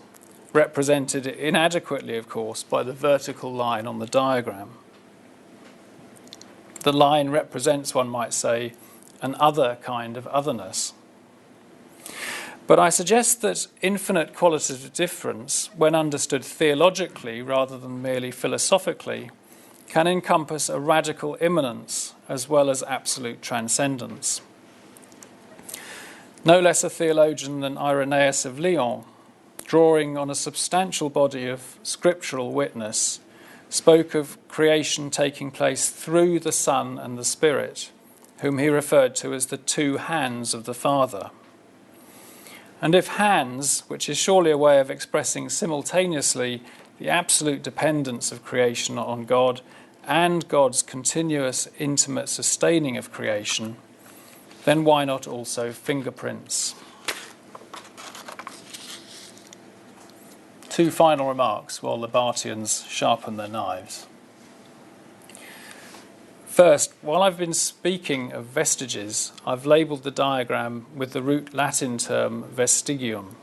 represented inadequately, of course, by the vertical line on the diagram. The line represents, one might say, an other kind of otherness. But I suggest that infinite qualitative difference, when understood theologically rather than merely philosophically, can encompass a radical immanence as well as absolute transcendence. No less a theologian than Irenaeus of Lyon, drawing on a substantial body of scriptural witness, spoke of creation taking place through the Son and the Spirit, whom he referred to as the two hands of the Father. And if hands, which is surely a way of expressing simultaneously the absolute dependence of creation on God and God's continuous, intimate sustaining of creation, then why not also fingerprints? Two final remarks while the Bartians sharpen their knives. First, while I've been speaking of vestiges, I've labelled the diagram with the root Latin term vestigium.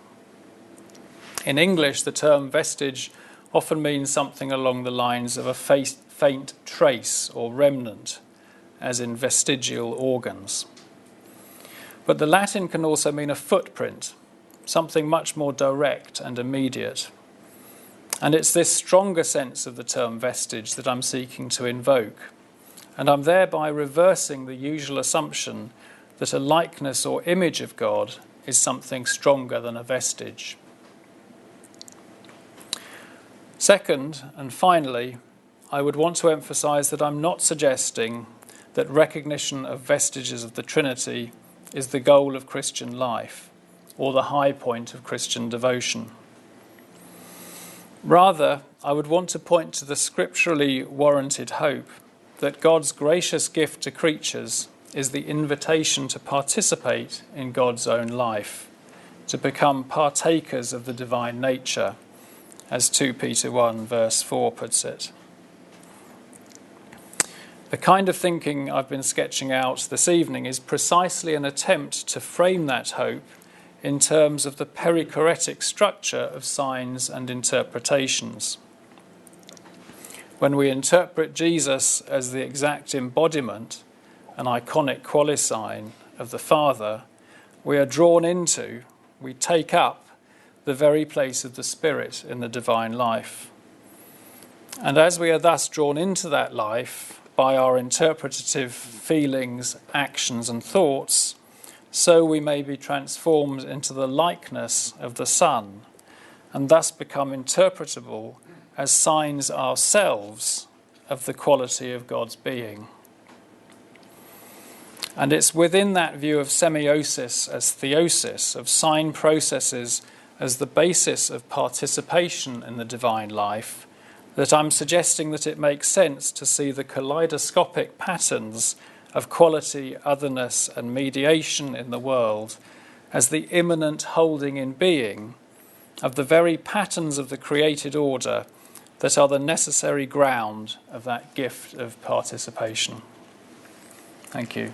In English, the term vestige often means something along the lines of a faint trace or remnant, as in vestigial organs. But the Latin can also mean a footprint, something much more direct and immediate. And it's this stronger sense of the term vestige that I'm seeking to invoke. And I'm thereby reversing the usual assumption that a likeness or image of God is something stronger than a vestige. Second, and finally, I would want to emphasise that I'm not suggesting that recognition of vestiges of the Trinity is the goal of Christian life or the high point of Christian devotion. Rather, I would want to point to the scripturally warranted hope that God's gracious gift to creatures is the invitation to participate in God's own life, to become partakers of the divine nature, as 2 Peter 1 verse 4 puts it. The kind of thinking I've been sketching out this evening is precisely an attempt to frame that hope in terms of the perichoretic structure of signs and interpretations. When we interpret Jesus as the exact embodiment, an iconic qualisign of the Father, we are drawn into, we take up the very place of the Spirit in the divine life. And as we are thus drawn into that life by our interpretative feelings, actions and thoughts, so we may be transformed into the likeness of the Son, and thus become interpretable as signs ourselves of the quality of God's being. And it's within that view of semiosis as theosis, of sign processes as the basis of participation in the divine life, that I'm suggesting that it makes sense to see the kaleidoscopic patterns of quality, otherness and mediation in the world as the immanent holding in being of the very patterns of the created order that are the necessary ground of that gift of participation. Thank you.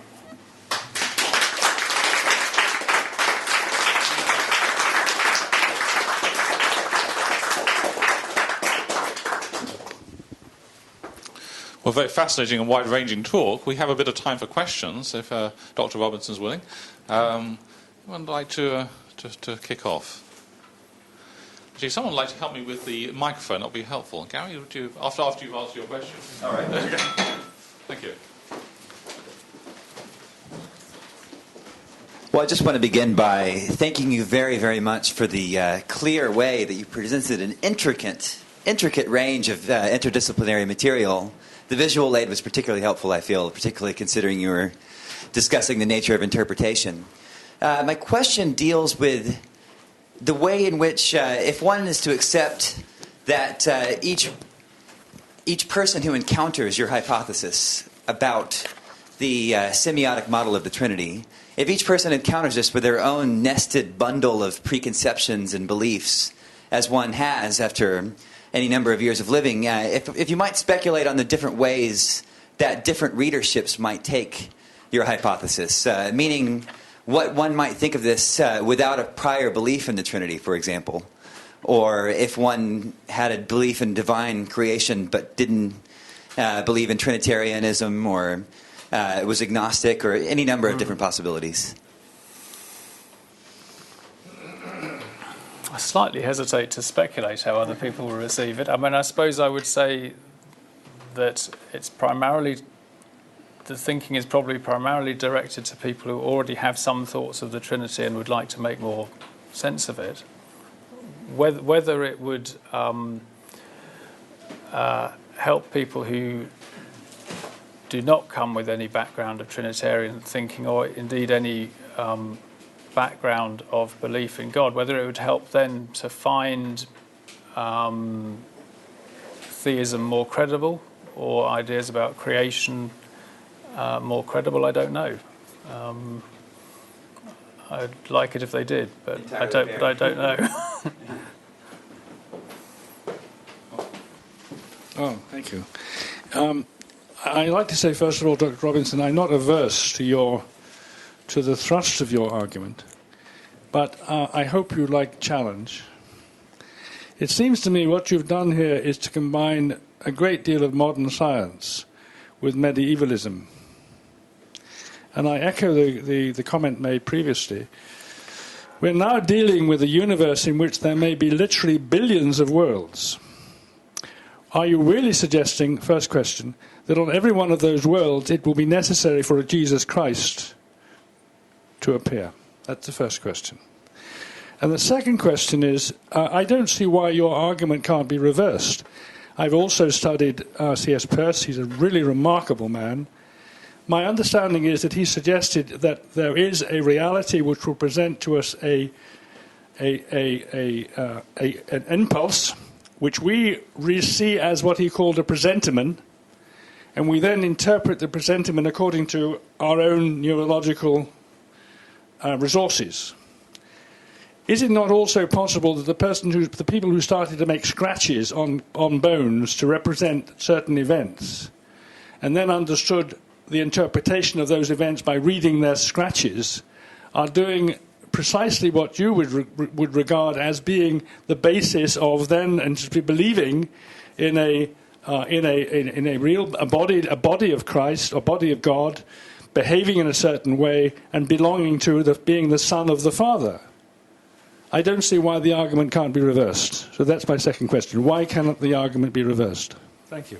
a very fascinating and wide-ranging talk. We have a bit of time for questions, if Dr. Robinson's willing. Would like to kick off? Actually, if someone would like to help me with the microphone, that would be helpful. Gary, would you, after you've asked your question? All right. Okay. Thank you. Well, I just want to begin by thanking you very, very much for the clear way that you presented an intricate range of interdisciplinary material. The visual aid was particularly helpful, I feel, particularly considering you were discussing the nature of interpretation. My question deals with the way in which, if one is to accept that each person who encounters your hypothesis about the semiotic model of the Trinity, if each person encounters this with their own nested bundle of preconceptions and beliefs, as one has after any number of years of living, if you might speculate on the different ways that different readerships might take your hypothesis, meaning what one might think of this without a prior belief in the Trinity, for example, or if one had a belief in divine creation but didn't believe in Trinitarianism, or was agnostic, or any number of different possibilities. I slightly hesitate to speculate how other people will receive it. I mean, I suppose I would say that it's primarily, the thinking is probably primarily directed to people who already have some thoughts of the Trinity and would like to make more sense of it. Whether it would help people who do not come with any background of Trinitarian thinking, or indeed any background of belief in God, whether it would help them to find theism more credible, or ideas about creation more credible, I don't know. I'd like it if they did, but I don't know. Oh, thank you. I'd like to say, first of all, Dr. Robinson, I'm not averse to the thrust of your argument, but I hope you like challenge. It seems to me what you've done here is to combine a great deal of modern science with medievalism. And I echo the comment made previously. We're now dealing with a universe in which there may be literally billions of worlds. Are you really suggesting, first question, that on every one of those worlds it will be necessary for a Jesus Christ to appear? That's the first question. And the second question is, I don't see why your argument can't be reversed. I've also studied C.S. Peirce. He's a really remarkable man. My understanding is that he suggested that there is a reality which will present to us an impulse, which we see as what he called a presentiment, and we then interpret the presentiment according to our own neurological resources. Is it not also possible that the people who started to make scratches on bones to represent certain events, and then understood the interpretation of those events by reading their scratches, are doing precisely what you would regard as being the basis of then, and to be believing in a body of Christ, a body of God, behaving in a certain way and belonging to being the Son of the Father? I don't see why the argument can't be reversed. So that's my second question. Why cannot the argument be reversed? Thank you.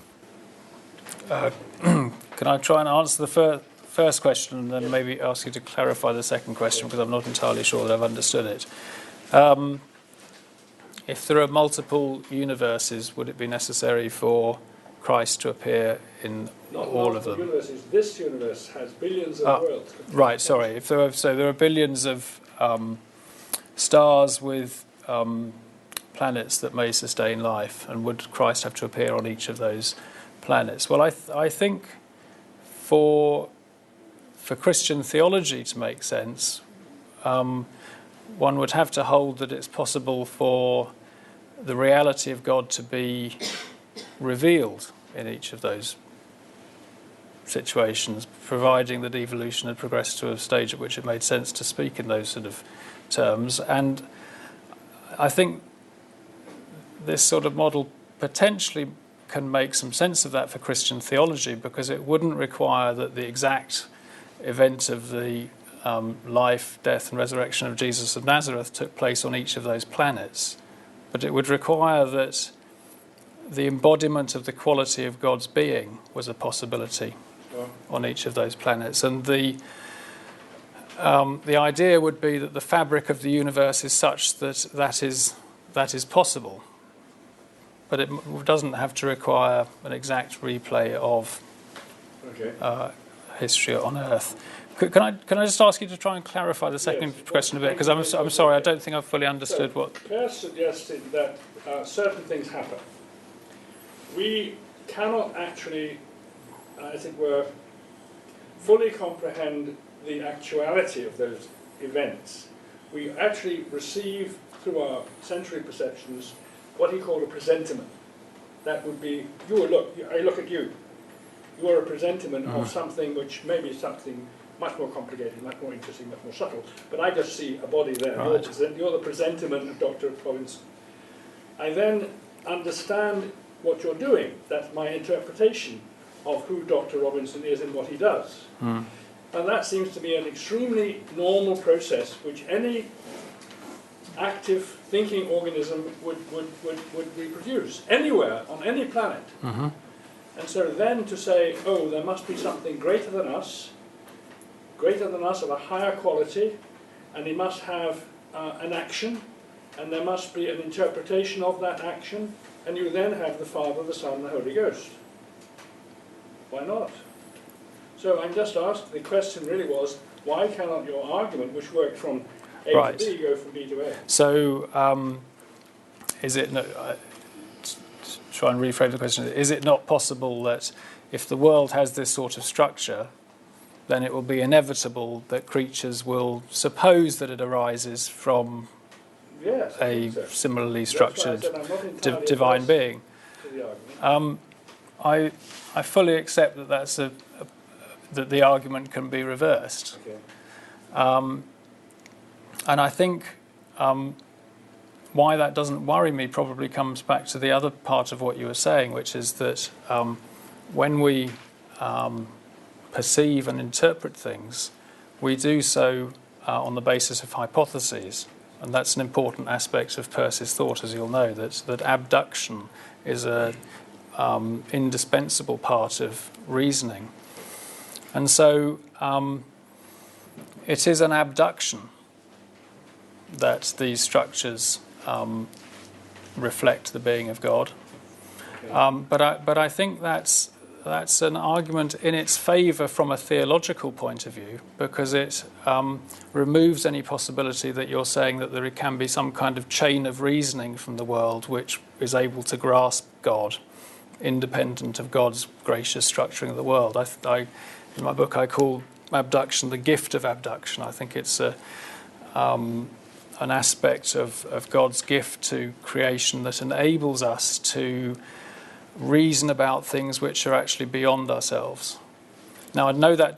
Can I try and answer the first question and then maybe ask you to clarify the second question, because I'm not entirely sure that I've understood it. If there are multiple universes, would it be necessary for Christ to appear in all of them? Universes. This universe has billions of worlds. Right, sorry. So there are billions of stars with planets that may sustain life, and would Christ have to appear on each of those planets? Well, I think for Christian theology to make sense, one would have to hold that it's possible for the reality of God to be revealed in each of those situations, providing that evolution had progressed to a stage at which it made sense to speak in those sort of terms. And I think this sort of model potentially can make some sense of that for Christian theology, because it wouldn't require that the exact event of the life, death and resurrection of Jesus of Nazareth took place on each of those planets, but it would require that the embodiment of the quality of God's being was a possibility on each of those planets. And the idea would be that the fabric of the universe is such that that is possible, but it doesn't have to require an exact replay of history on Earth. Can I just ask you to try and clarify the second question a bit? Because I'm sorry, I don't think I've fully understood what... Per suggested that certain things happen. We cannot actually, as it were, fully comprehend the actuality of those events. We actually receive, through our sensory perceptions, what he called a presentiment. That would be, I look at you. You are a presentiment of something which may be something much more complicated, much more interesting, much more subtle. But I just see a body there. Right. You're the presentiment of Dr. Robinson. I then understand what you're doing. That's my interpretation of who Dr. Robinson is and what he does. And that seems to be an extremely normal process which any active thinking organism would reproduce anywhere on any planet. And so then to say, oh, there must be something greater than us of a higher quality, and he must have an action, and there must be an interpretation of that action, and you then have the Father, the Son, and the Holy Ghost. Why not? So I'm just asked, the question really was, why cannot your argument, which worked from A to B, go from B to A? So, is it... try and rephrase the question. Is it not possible that if the world has this sort of structure, then it will be inevitable that creatures will suppose that it arises from a similarly structured divine being? I fully accept that that the argument can be reversed. And I think why that doesn't worry me probably comes back to the other part of what you were saying, which is that when we perceive and interpret things, we do so on the basis of hypotheses. And that's an important aspect of Peirce's thought, as you'll know, that abduction is an indispensable part of reasoning. And so it is an abduction that these structures reflect the being of God. But I think that's an argument in its favour from a theological point of view, because it removes any possibility that you're saying that there can be some kind of chain of reasoning from the world which is able to grasp God, independent of God's gracious structuring of the world. In my book I call abduction the gift of abduction. I think it's an aspect of God's gift to creation that enables us to reason about things which are actually beyond ourselves. Now, I know that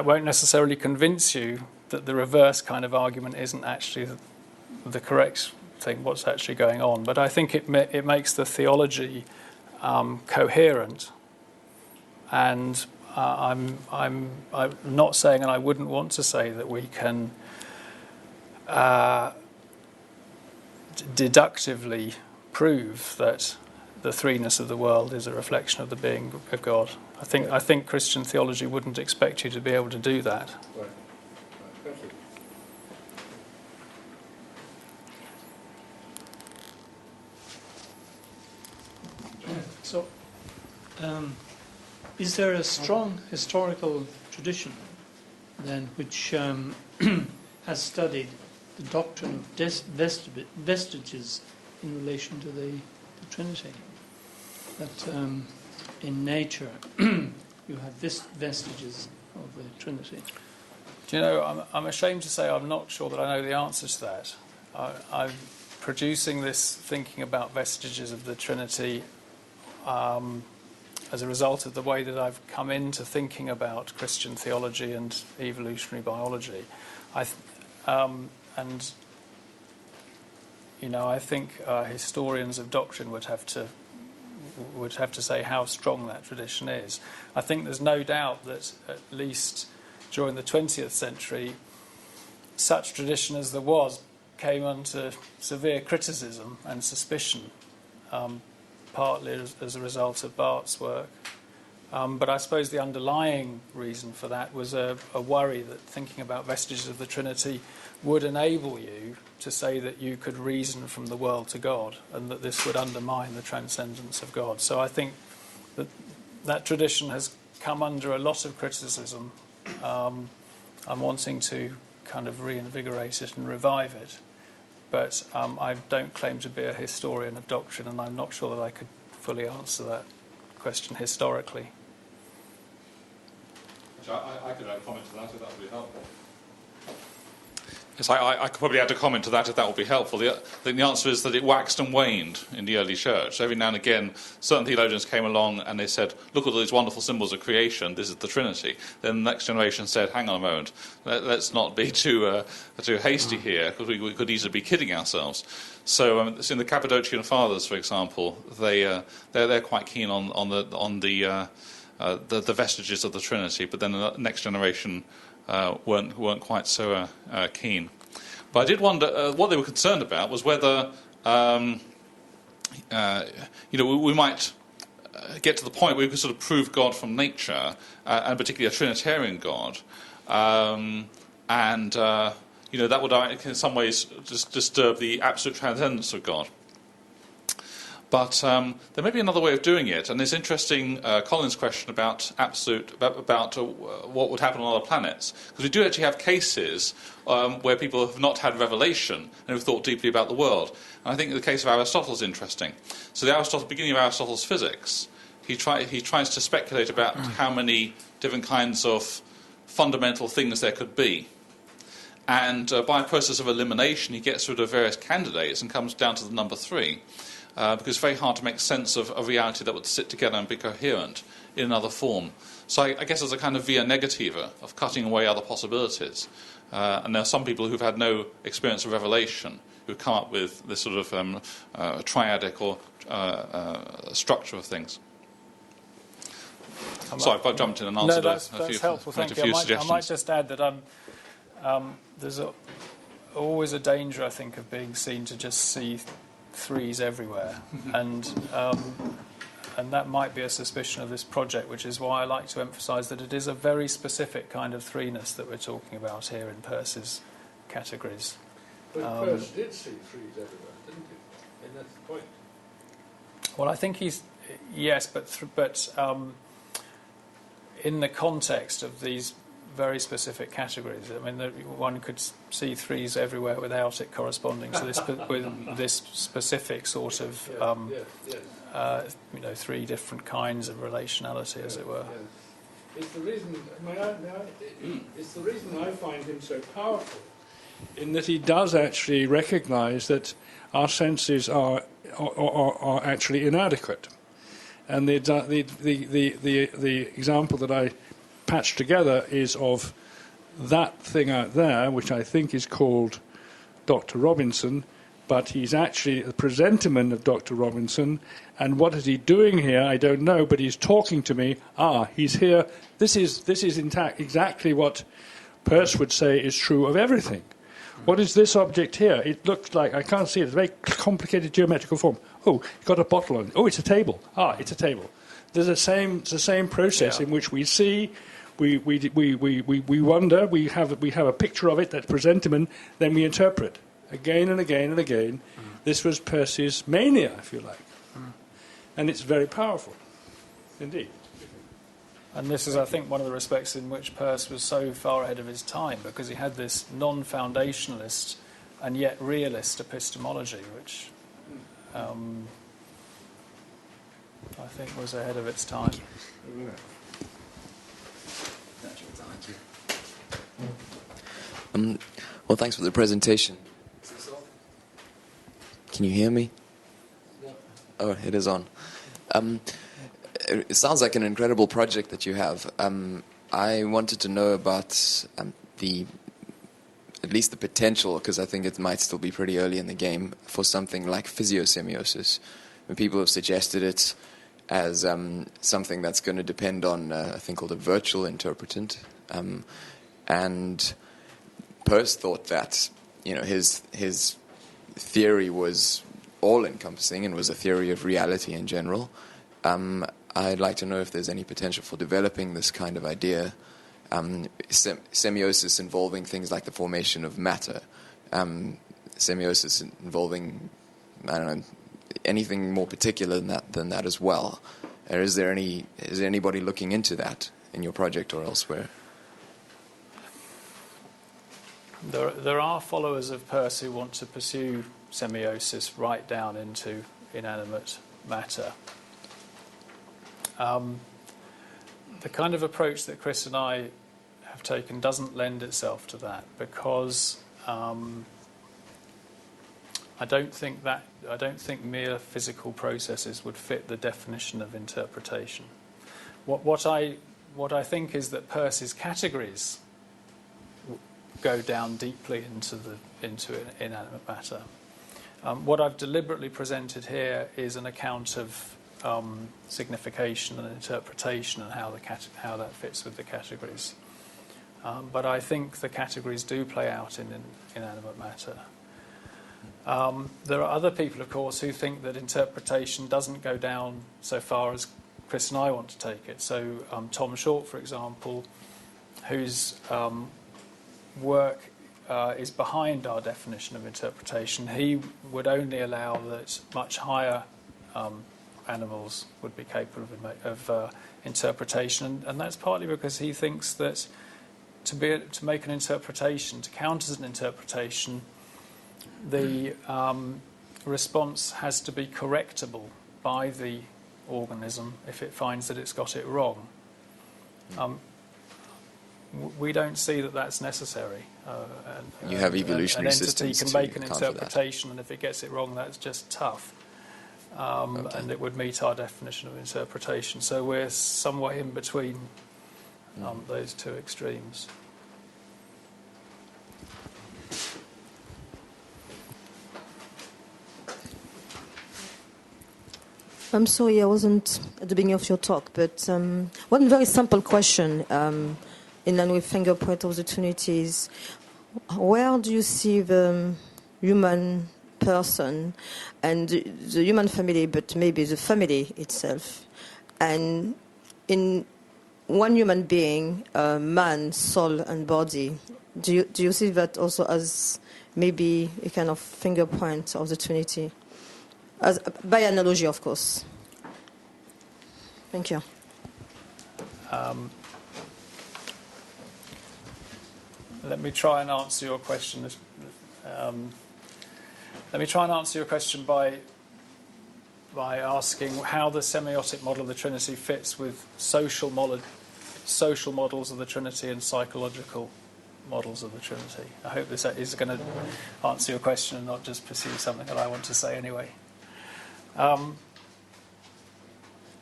won't necessarily convince you that the reverse kind of argument isn't actually the correct thing, what's actually going on. But I think it makes the theology coherent, and I'm not saying, and I wouldn't want to say, that we can deductively prove that the threeness of the world is a reflection of the being of God. I think Christian theology wouldn't expect you to be able to do that. Right. Thank you. So, is there a strong historical tradition then which has studied the doctrine of vestiges in relation to the Trinity? That in nature you have vestiges of the Trinity. Do you know, I'm ashamed to say I'm not sure that I know the answer to that. I'm producing this thinking about vestiges of the Trinity as a result of the way that I've come into thinking about Christian theology and evolutionary biology. And I think historians of doctrine would have to say how strong that tradition is. I think there's no doubt that at least during the 20th century, such tradition as there was came under severe criticism and suspicion, partly as a result of Barth's work. But I suppose the underlying reason for that was a worry that thinking about Vestiges of the Trinity would enable you to say that you could reason from the world to God, and that this would undermine the transcendence of God. So I think that tradition has come under a lot of criticism. I'm wanting to kind of reinvigorate it and revive it. But I don't claim to be a historian of doctrine, and I'm not sure that I could fully answer that question historically. I could add a comment to that if that would be helpful. Yes, I could probably add a comment to that if that would be helpful. I think the answer is that it waxed and waned in the early church. So every now and again, certain theologians came along and they said, look at all these wonderful symbols of creation, this is the Trinity. Then the next generation said, hang on a moment, let's not be too hasty here, because we could easily be kidding ourselves. So in the Cappadocian Fathers, for example, they're quite keen on the vestiges of the Trinity, but then the next generation weren't quite so keen. But I did wonder what they were concerned about was whether we might get to the point where we could sort of prove God from nature, and particularly a Trinitarian God, and that would in some ways just disturb the absolute transcendence of God. But there may be another way of doing it, and this interesting Colin's question about what would happen on other planets, because we do actually have cases where people have not had revelation and have thought deeply about the world. And I think the case of Aristotle is interesting. So the beginning of Aristotle's physics, he tries to speculate about how many different kinds of fundamental things there could be. And by a process of elimination, he gets rid of various candidates and comes down to the number 3. Because it's very hard to make sense of a reality that would sit together and be coherent in another form. So I guess there's a kind of via negativa of cutting away other possibilities. And there are some people who've had no experience of revelation who come up with this sort of triadic or structure of things. Sorry, I've jumped in and answered that's helpful. Thank you. I might just add that there's always a danger, I think, of being seen to just see threes everywhere, and that might be a suspicion of this project, which is why I like to emphasise that it is a very specific kind of threeness that we're talking about here in Peirce's categories. But Peirce did see threes everywhere, didn't he? And that's the point. Well, I think yes, but in the context of these very specific categories. I mean, one could see threes everywhere without it corresponding to this specific sort of, three different kinds of relationality, as it were. It's the reason. It's the reason I find him so powerful, in that he does actually recognise that our senses are actually inadequate, and the example that I patched together is of that thing out there, which I think is called Dr. Robinson, but he's actually the presentiment of Dr. Robinson. And what is he doing here? I don't know, but he's talking to me. He's here. This is intact, exactly what Peirce would say is true of everything. What is this object here? It looks like, I can't see it, it's a very complicated geometrical form. Oh, it's got a bottle on it. Oh, it's a table. It's a table. There's the same process in which we see. We wonder. We have a picture of it, that's presentiment. Then we interpret again and again and again. This was Peirce's mania, if you like, and it's very powerful, indeed. And this is, I think, one of the respects in which Peirce was so far ahead of his time, because he had this non-foundationalist and yet realist epistemology, which I think was ahead of its time. Well, thanks for the presentation. Can you hear me? Oh, it is on. It sounds like an incredible project that you have. I wanted to know about the at least the potential, because I think it might still be pretty early in the game, for something like physiosemiosis. When people have suggested it as something that's going to depend on a thing called a virtual interpretant. And Peirce thought that, his theory was all-encompassing and was a theory of reality in general. I'd like to know if there's any potential for developing this kind of idea. Semiosis involving things like the formation of matter. Semiosis involving, I don't know, anything more particular than that as well. Is there anybody looking into that in your project or elsewhere? There are followers of Peirce who want to pursue semiosis right down into inanimate matter. The kind of approach that Chris and I have taken doesn't lend itself to that, because I don't think mere physical processes would fit the definition of interpretation. What I think is that Peirce's categories go down deeply into inanimate matter. What I've deliberately presented here is an account of signification and interpretation and how that fits with the categories. But I think the categories do play out in inanimate matter. There are other people, of course, who think that interpretation doesn't go down so far as Chris and I want to take it. So Tom Short, for example, whose work is behind our definition of interpretation, he would only allow that much higher animals would be capable of interpretation, and that's partly because he thinks that to make an interpretation, to count as an interpretation, the response has to be correctable by the organism if it finds that it's got it wrong. We don't see that that's necessary. You have evolutionary systems. An entity can make an interpretation, and if it gets it wrong, that's just tough. And it would meet our definition of interpretation. So we're somewhere in between those two extremes. I'm sorry I wasn't at the beginning of your talk, but one very simple question in line with Fingerprint of the Trinity is, where do you see the human person and the human family, but maybe the family itself, and in one human being, man, soul and body? Do you see that also as maybe a kind of fingerprint of the Trinity? By analogy, of course. Thank you. Let me try and answer your question. Let me try and answer your question by asking how the semiotic model of the Trinity fits with social models of the Trinity and psychological models of the Trinity. I hope this is going to answer your question and not just pursue something that I want to say anyway.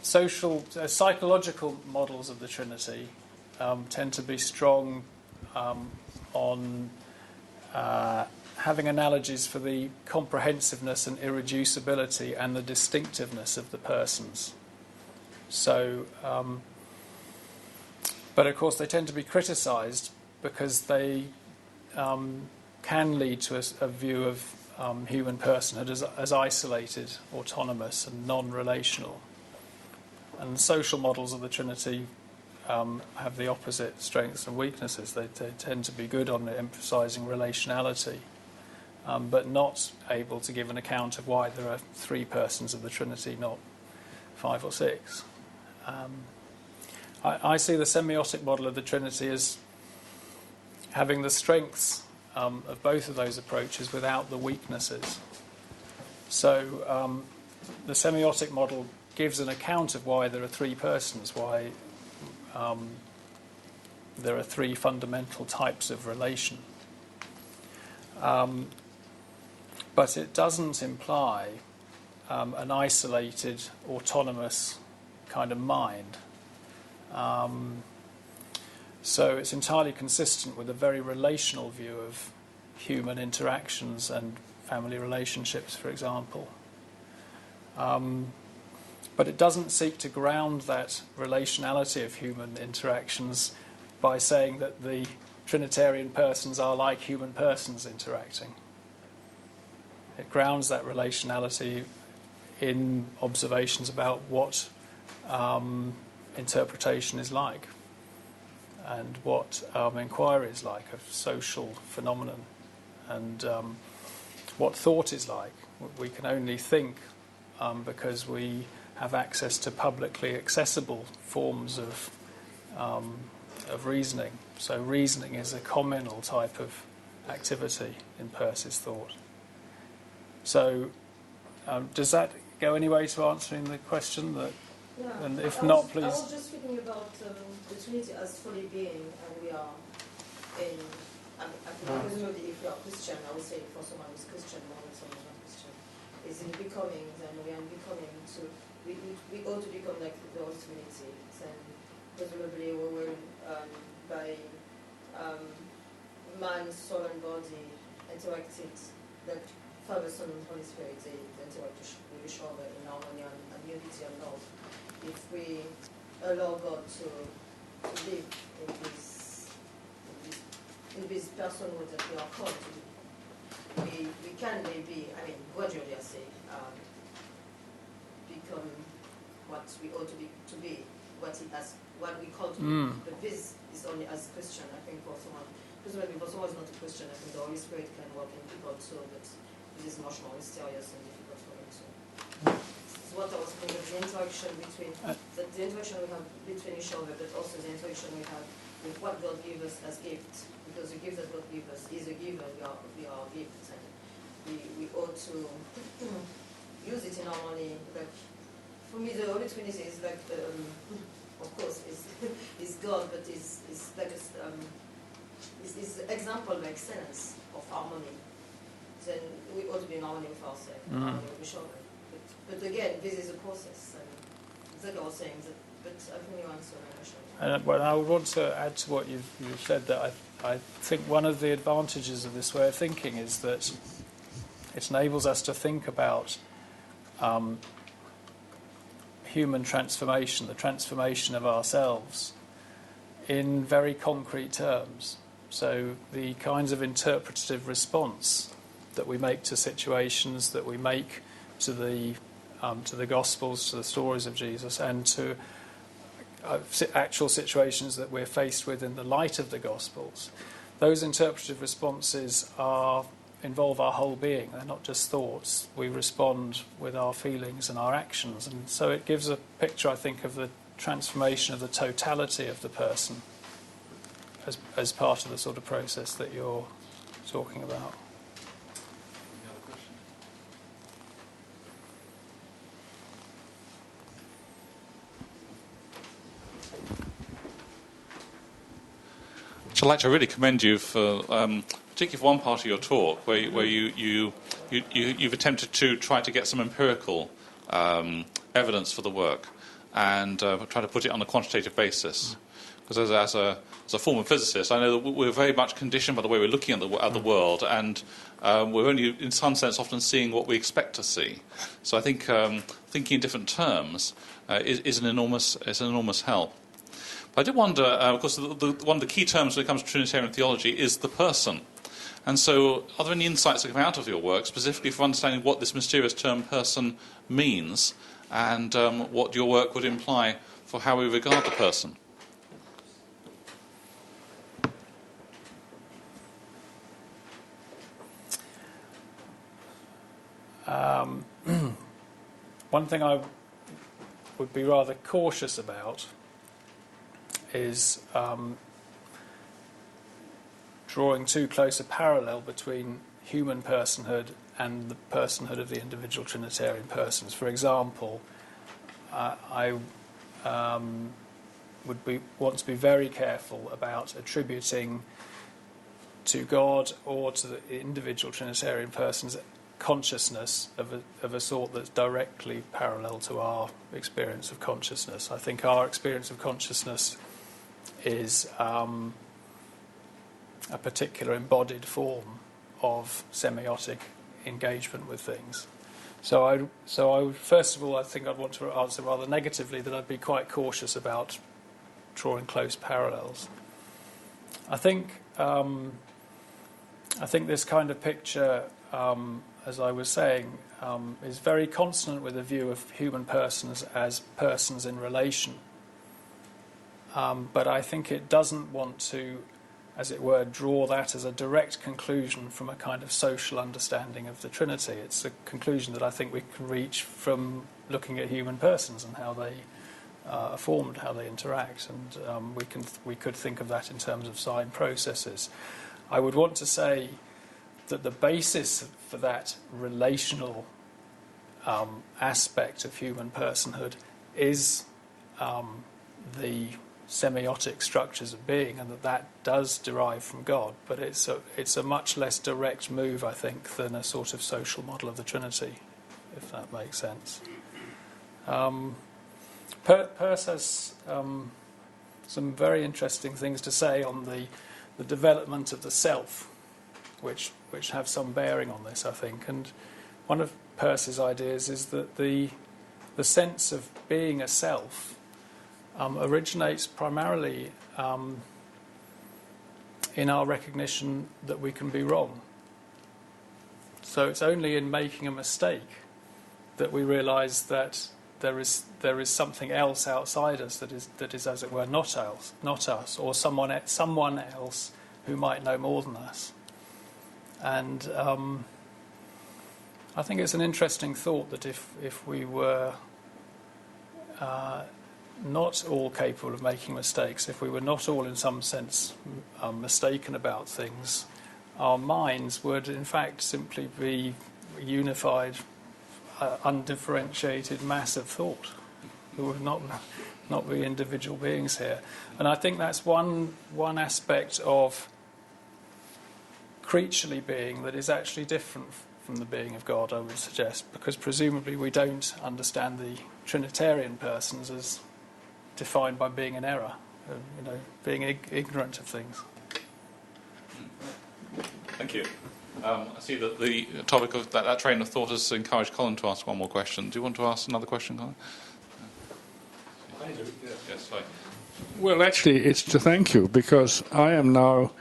Psychological models of the Trinity tend to be strong on having analogies for the comprehensiveness and irreducibility and the distinctiveness of the persons. So, but of course they tend to be criticised because they can lead to a view of human personhood as isolated, autonomous and non-relational. And social models of the Trinity have the opposite strengths and weaknesses. They tend to be good on emphasising relationality, but not able to give an account of why there are three persons of the Trinity, not 5 or 6. I see the semiotic model of the Trinity as having the strengths of both of those approaches without the weaknesses. So the semiotic model gives an account of why there are three persons, why there are three fundamental types of relation. But it doesn't imply an isolated, autonomous kind of mind. So it's entirely consistent with a very relational view human interactions and family relationships, for example. But it doesn't seek to ground that relationality of human interactions by saying that the Trinitarian persons are like human persons interacting. It grounds that relationality in observations about what interpretation is like and what inquiry is like of social phenomenon and what thought is like. We can only think because we have access to publicly accessible forms of reasoning. So reasoning is a communal type of activity in Peirce's thought. So does that go any way to answering the question? That, Yeah. and if I not, was, please. I was just thinking about the Trinity as fully being, and we are in. Presumably, if you are Christian, I would say for someone who's Christian, more than someone who's not Christian, is in becoming. Then we are in becoming. So we ought to become like the Holy Trinity. Then presumably we will by man, soul, and body interacted like Father, Son, and Holy Spirit. They interact with each other in harmony and unity and love. If we allow God to live in this personhood that we are called to do, we can maybe, gradually, I say, become what we ought to be, what we call to be. But this is only as Christian, I think, for someone. Because when someone is not a Christian, I think the Holy Spirit can work in people too, but it is much more mysterious and difficult for them too. What I was thinking of the interaction between the interaction we have between each other, but also the interaction we have with what God gives us as gifts. Because the gift that God gives us is a gift, and we are gifts, and we ought to use it in harmony. Like for me, the Holy Trinity is like, of course, is God, but is like is the example of excellence of harmony. Then we ought to be in harmony with ourselves, in harmony with each other. But again, this is a process. It's like I was saying, but I think you answered my question. Well, I would want to add to what you've said that I think one of the advantages of this way of thinking is that it enables us to think about human transformation, the transformation of ourselves, in very concrete terms. So the kinds of interpretative response that we make to situations, that we make to the Gospels, to the stories of Jesus, and to actual situations that we're faced with in the light of the Gospels. Those interpretative responses involve our whole being. They're not just thoughts. We respond with our feelings and our actions. And so it gives a picture, I think, of the transformation of the totality of the person as part of the sort of process that you're talking about. I'd like to really commend you for, particularly for one part of your talk, where you've attempted to try to get some empirical evidence for the work and try to put it on a quantitative basis. Because as a former physicist, I know that we're very much conditioned by the way we're looking at the world, and we're only, in some sense, often seeing what we expect to see. So I think thinking in different terms is an enormous help. I did wonder, of course, one of the key terms when it comes to Trinitarian theology is the person. And so are there any insights that come out of your work, specifically for understanding what this mysterious term person means and what your work would imply for how we regard the person? One thing I would be rather cautious about is drawing too close a parallel between human personhood and the personhood of the individual Trinitarian persons. For example, I want to be very careful about attributing to God or to the individual Trinitarian persons consciousness of a sort that's directly parallel to our experience of consciousness. I think our experience of consciousness is a particular embodied form of semiotic engagement with things. So I would, first of all, I think I'd want to answer rather negatively that I'd be quite cautious about drawing close parallels. I think this kind of picture, as I was saying, is very consonant with a view of human persons as persons in relation. But I think it doesn't want to, as it were, draw that as a direct conclusion from a kind of social understanding of the Trinity. It's a conclusion that I think we can reach from looking at human persons and how they are formed, how they interact, and we could think of that in terms of sign processes. I would want to say that the basis for that relational aspect of human personhood is the semiotic structures of being, and that does derive from God, but it's a much less direct move, I think, than a sort of social model of the Trinity, if that makes sense. Peirce has some very interesting things to say on the development of the self, which have some bearing on this, I think. And one of Peirce's ideas is that the sense of being a self originates primarily in our recognition that we can be wrong. So it's only in making a mistake that we realise that there is something else outside us that is as it were not us, or someone else who might know more than us. And I think it's an interesting thought that if we were not all capable of making mistakes, if we were not all in some sense mistaken about things, our minds would in fact simply be unified, undifferentiated mass of thought. There would not be individual beings here. And I think that's one aspect of creaturely being that is actually different from the being of God, I would suggest, because presumably we don't understand the Trinitarian persons as defined by being in error, being ignorant of things. Thank you. I see that the topic of that train of thought has encouraged Colin to ask one more question. Do you want to ask another question, Colin? I do, yes. Yes, sorry. Well, actually, it's to thank you, because I am now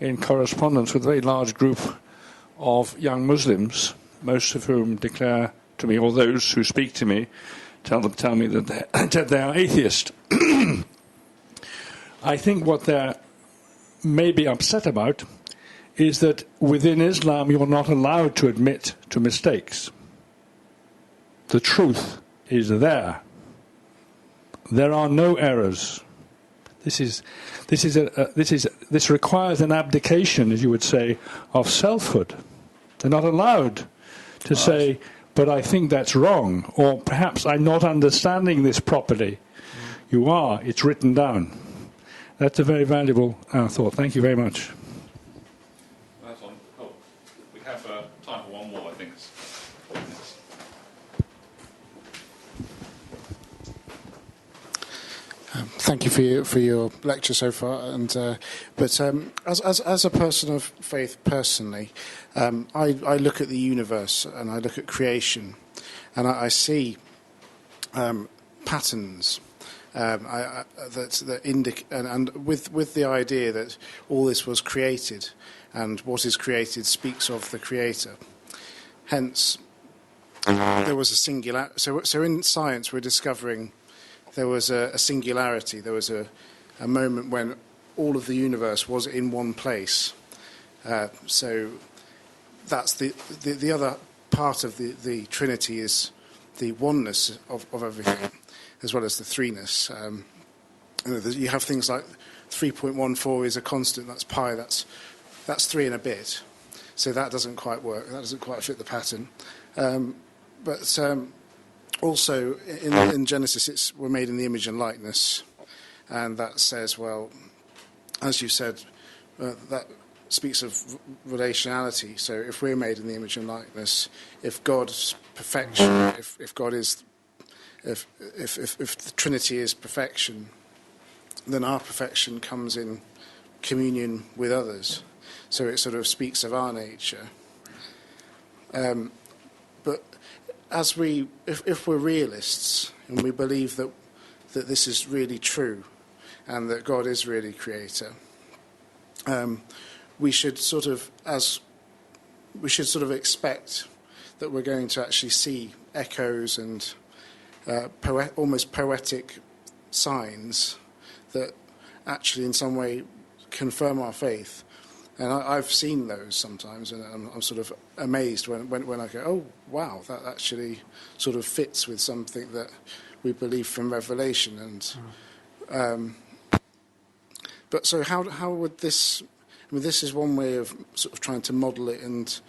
in correspondence with a very large group of young Muslims, most of whom declare to me, or those who speak to me, tell me that they are atheist. I think what they're maybe upset about is that within Islam you're not allowed to admit to mistakes. The truth is there. There are no errors. This requires an abdication, as you would say, of selfhood. They're not allowed to say, but I think that's wrong, or perhaps I'm not understanding this properly. You are. It's written down. That's a very valuable thought. Thank you very much. That's on. Oh, we have time for one more, I think. Yes. Thank you for your lecture so far. But as a person of faith personally, I look at the universe and I look at creation, and I see patterns that indicate, and with the idea that all this was created, and what is created speaks of the Creator. Hence, there was a singular. So in science, we're discovering there was a singularity. There was a moment when all of the universe was in one place. So that's the other part of the Trinity is the oneness of everything, as well as the threeness. You have things like 3.14 is a constant. That's pi. That's 3 and a bit. So that doesn't quite work. That doesn't quite fit the pattern. But also, in Genesis, we're made in the image and likeness, and that says, well, as you said, that speaks of relationality. So, if we're made in the image and likeness, if God's perfection, if God is, if the Trinity is perfection, then our perfection comes in communion with others. so it sort of speaks of our nature. But as if we're realists and we believe that this is really true and that God is really creator, we should sort of expect that we're going to actually see echoes and almost poetic signs that actually in some way confirm our faith. And I've seen those sometimes, and I'm sort of amazed when I go, oh, wow, that actually sort of fits with something that we believe from Revelation. And but so how would this... I mean, this is one way of sort of trying to model it and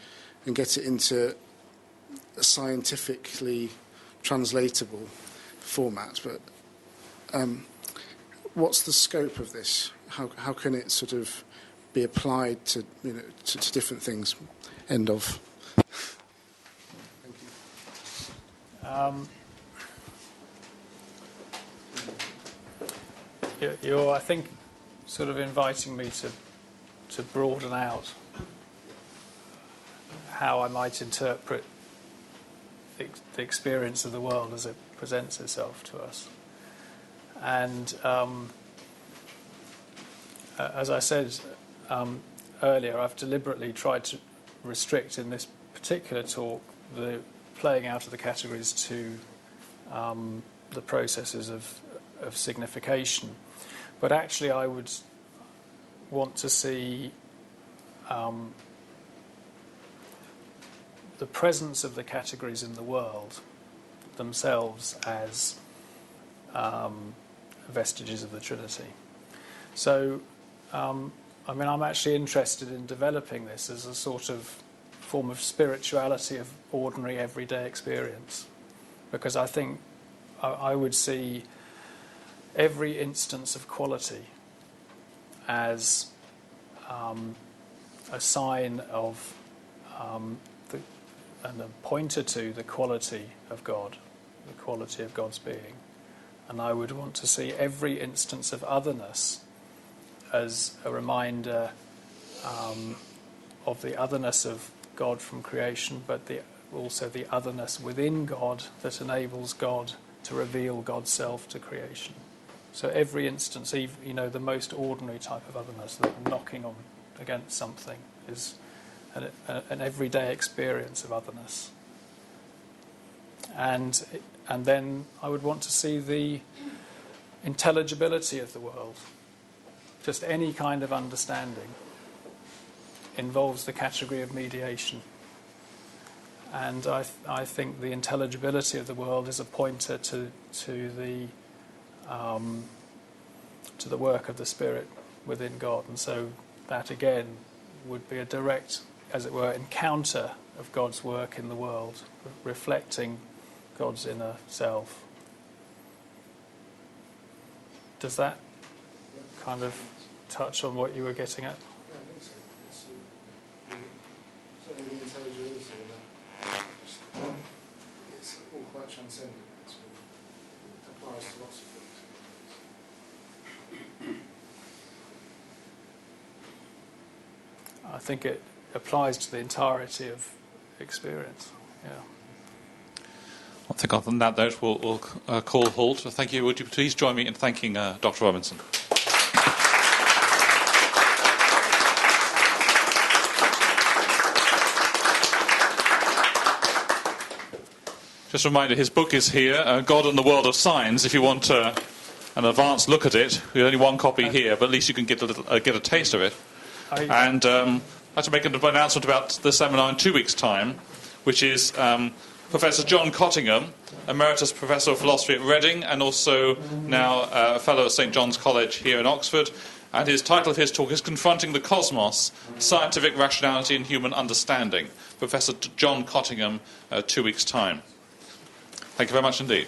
get it into a scientifically translatable format. But what's the scope of this? How can it sort of be applied to to different things? End of. Thank you. You're, I think, sort of inviting me to broaden out how I might interpret the experience of the world as it presents itself to us. And as I said earlier, I've deliberately tried to restrict in this particular talk the playing out of the categories to the processes of signification. But actually I would want to see the presence of the categories in the world themselves as vestiges of the Trinity. So, I mean, I'm actually interested in developing this as a sort of form of spirituality of ordinary everyday experience, because I think I would see every instance of quality as a sign of and a pointer to the quality of God, the quality of God's being. And I would want to see every instance of otherness as a reminder of the otherness of God from creation, but also the otherness within God that enables God to reveal God's self to creation. So every instance, even, the most ordinary type of otherness, like knocking on against something, is an everyday experience of otherness. And then I would want to see the intelligibility of the world. Just any kind of understanding involves the category of mediation. And I think the intelligibility of the world is a pointer to the work of the Spirit within God. And so that again would be a direct, as it were, encounter of God's work in the world, reflecting God's inner self. Does that kind of touch on what you were getting at? Yeah, I think so. Certainly the intelligibility of that. It's all quite transcendent. It applies to lots of things. I think it applies to the entirety of experience. Yeah. I think on that note we'll call halt. Thank you. Would you please join me in thanking Dr. Robinson? Just a reminder, his book is here, God and the World of Signs. If you want an advanced look at it, there's only one copy here, but at least you can get a taste of it. And I'd like to make an announcement about the seminar in 2 weeks' time, which is Professor John Cottingham, Emeritus Professor of Philosophy at Reading, and also now a Fellow at St. John's College here in Oxford. And his title of his talk is Confronting the Cosmos, Scientific Rationality and Human Understanding. Professor John Cottingham, 2 weeks' time. Thank you very much indeed.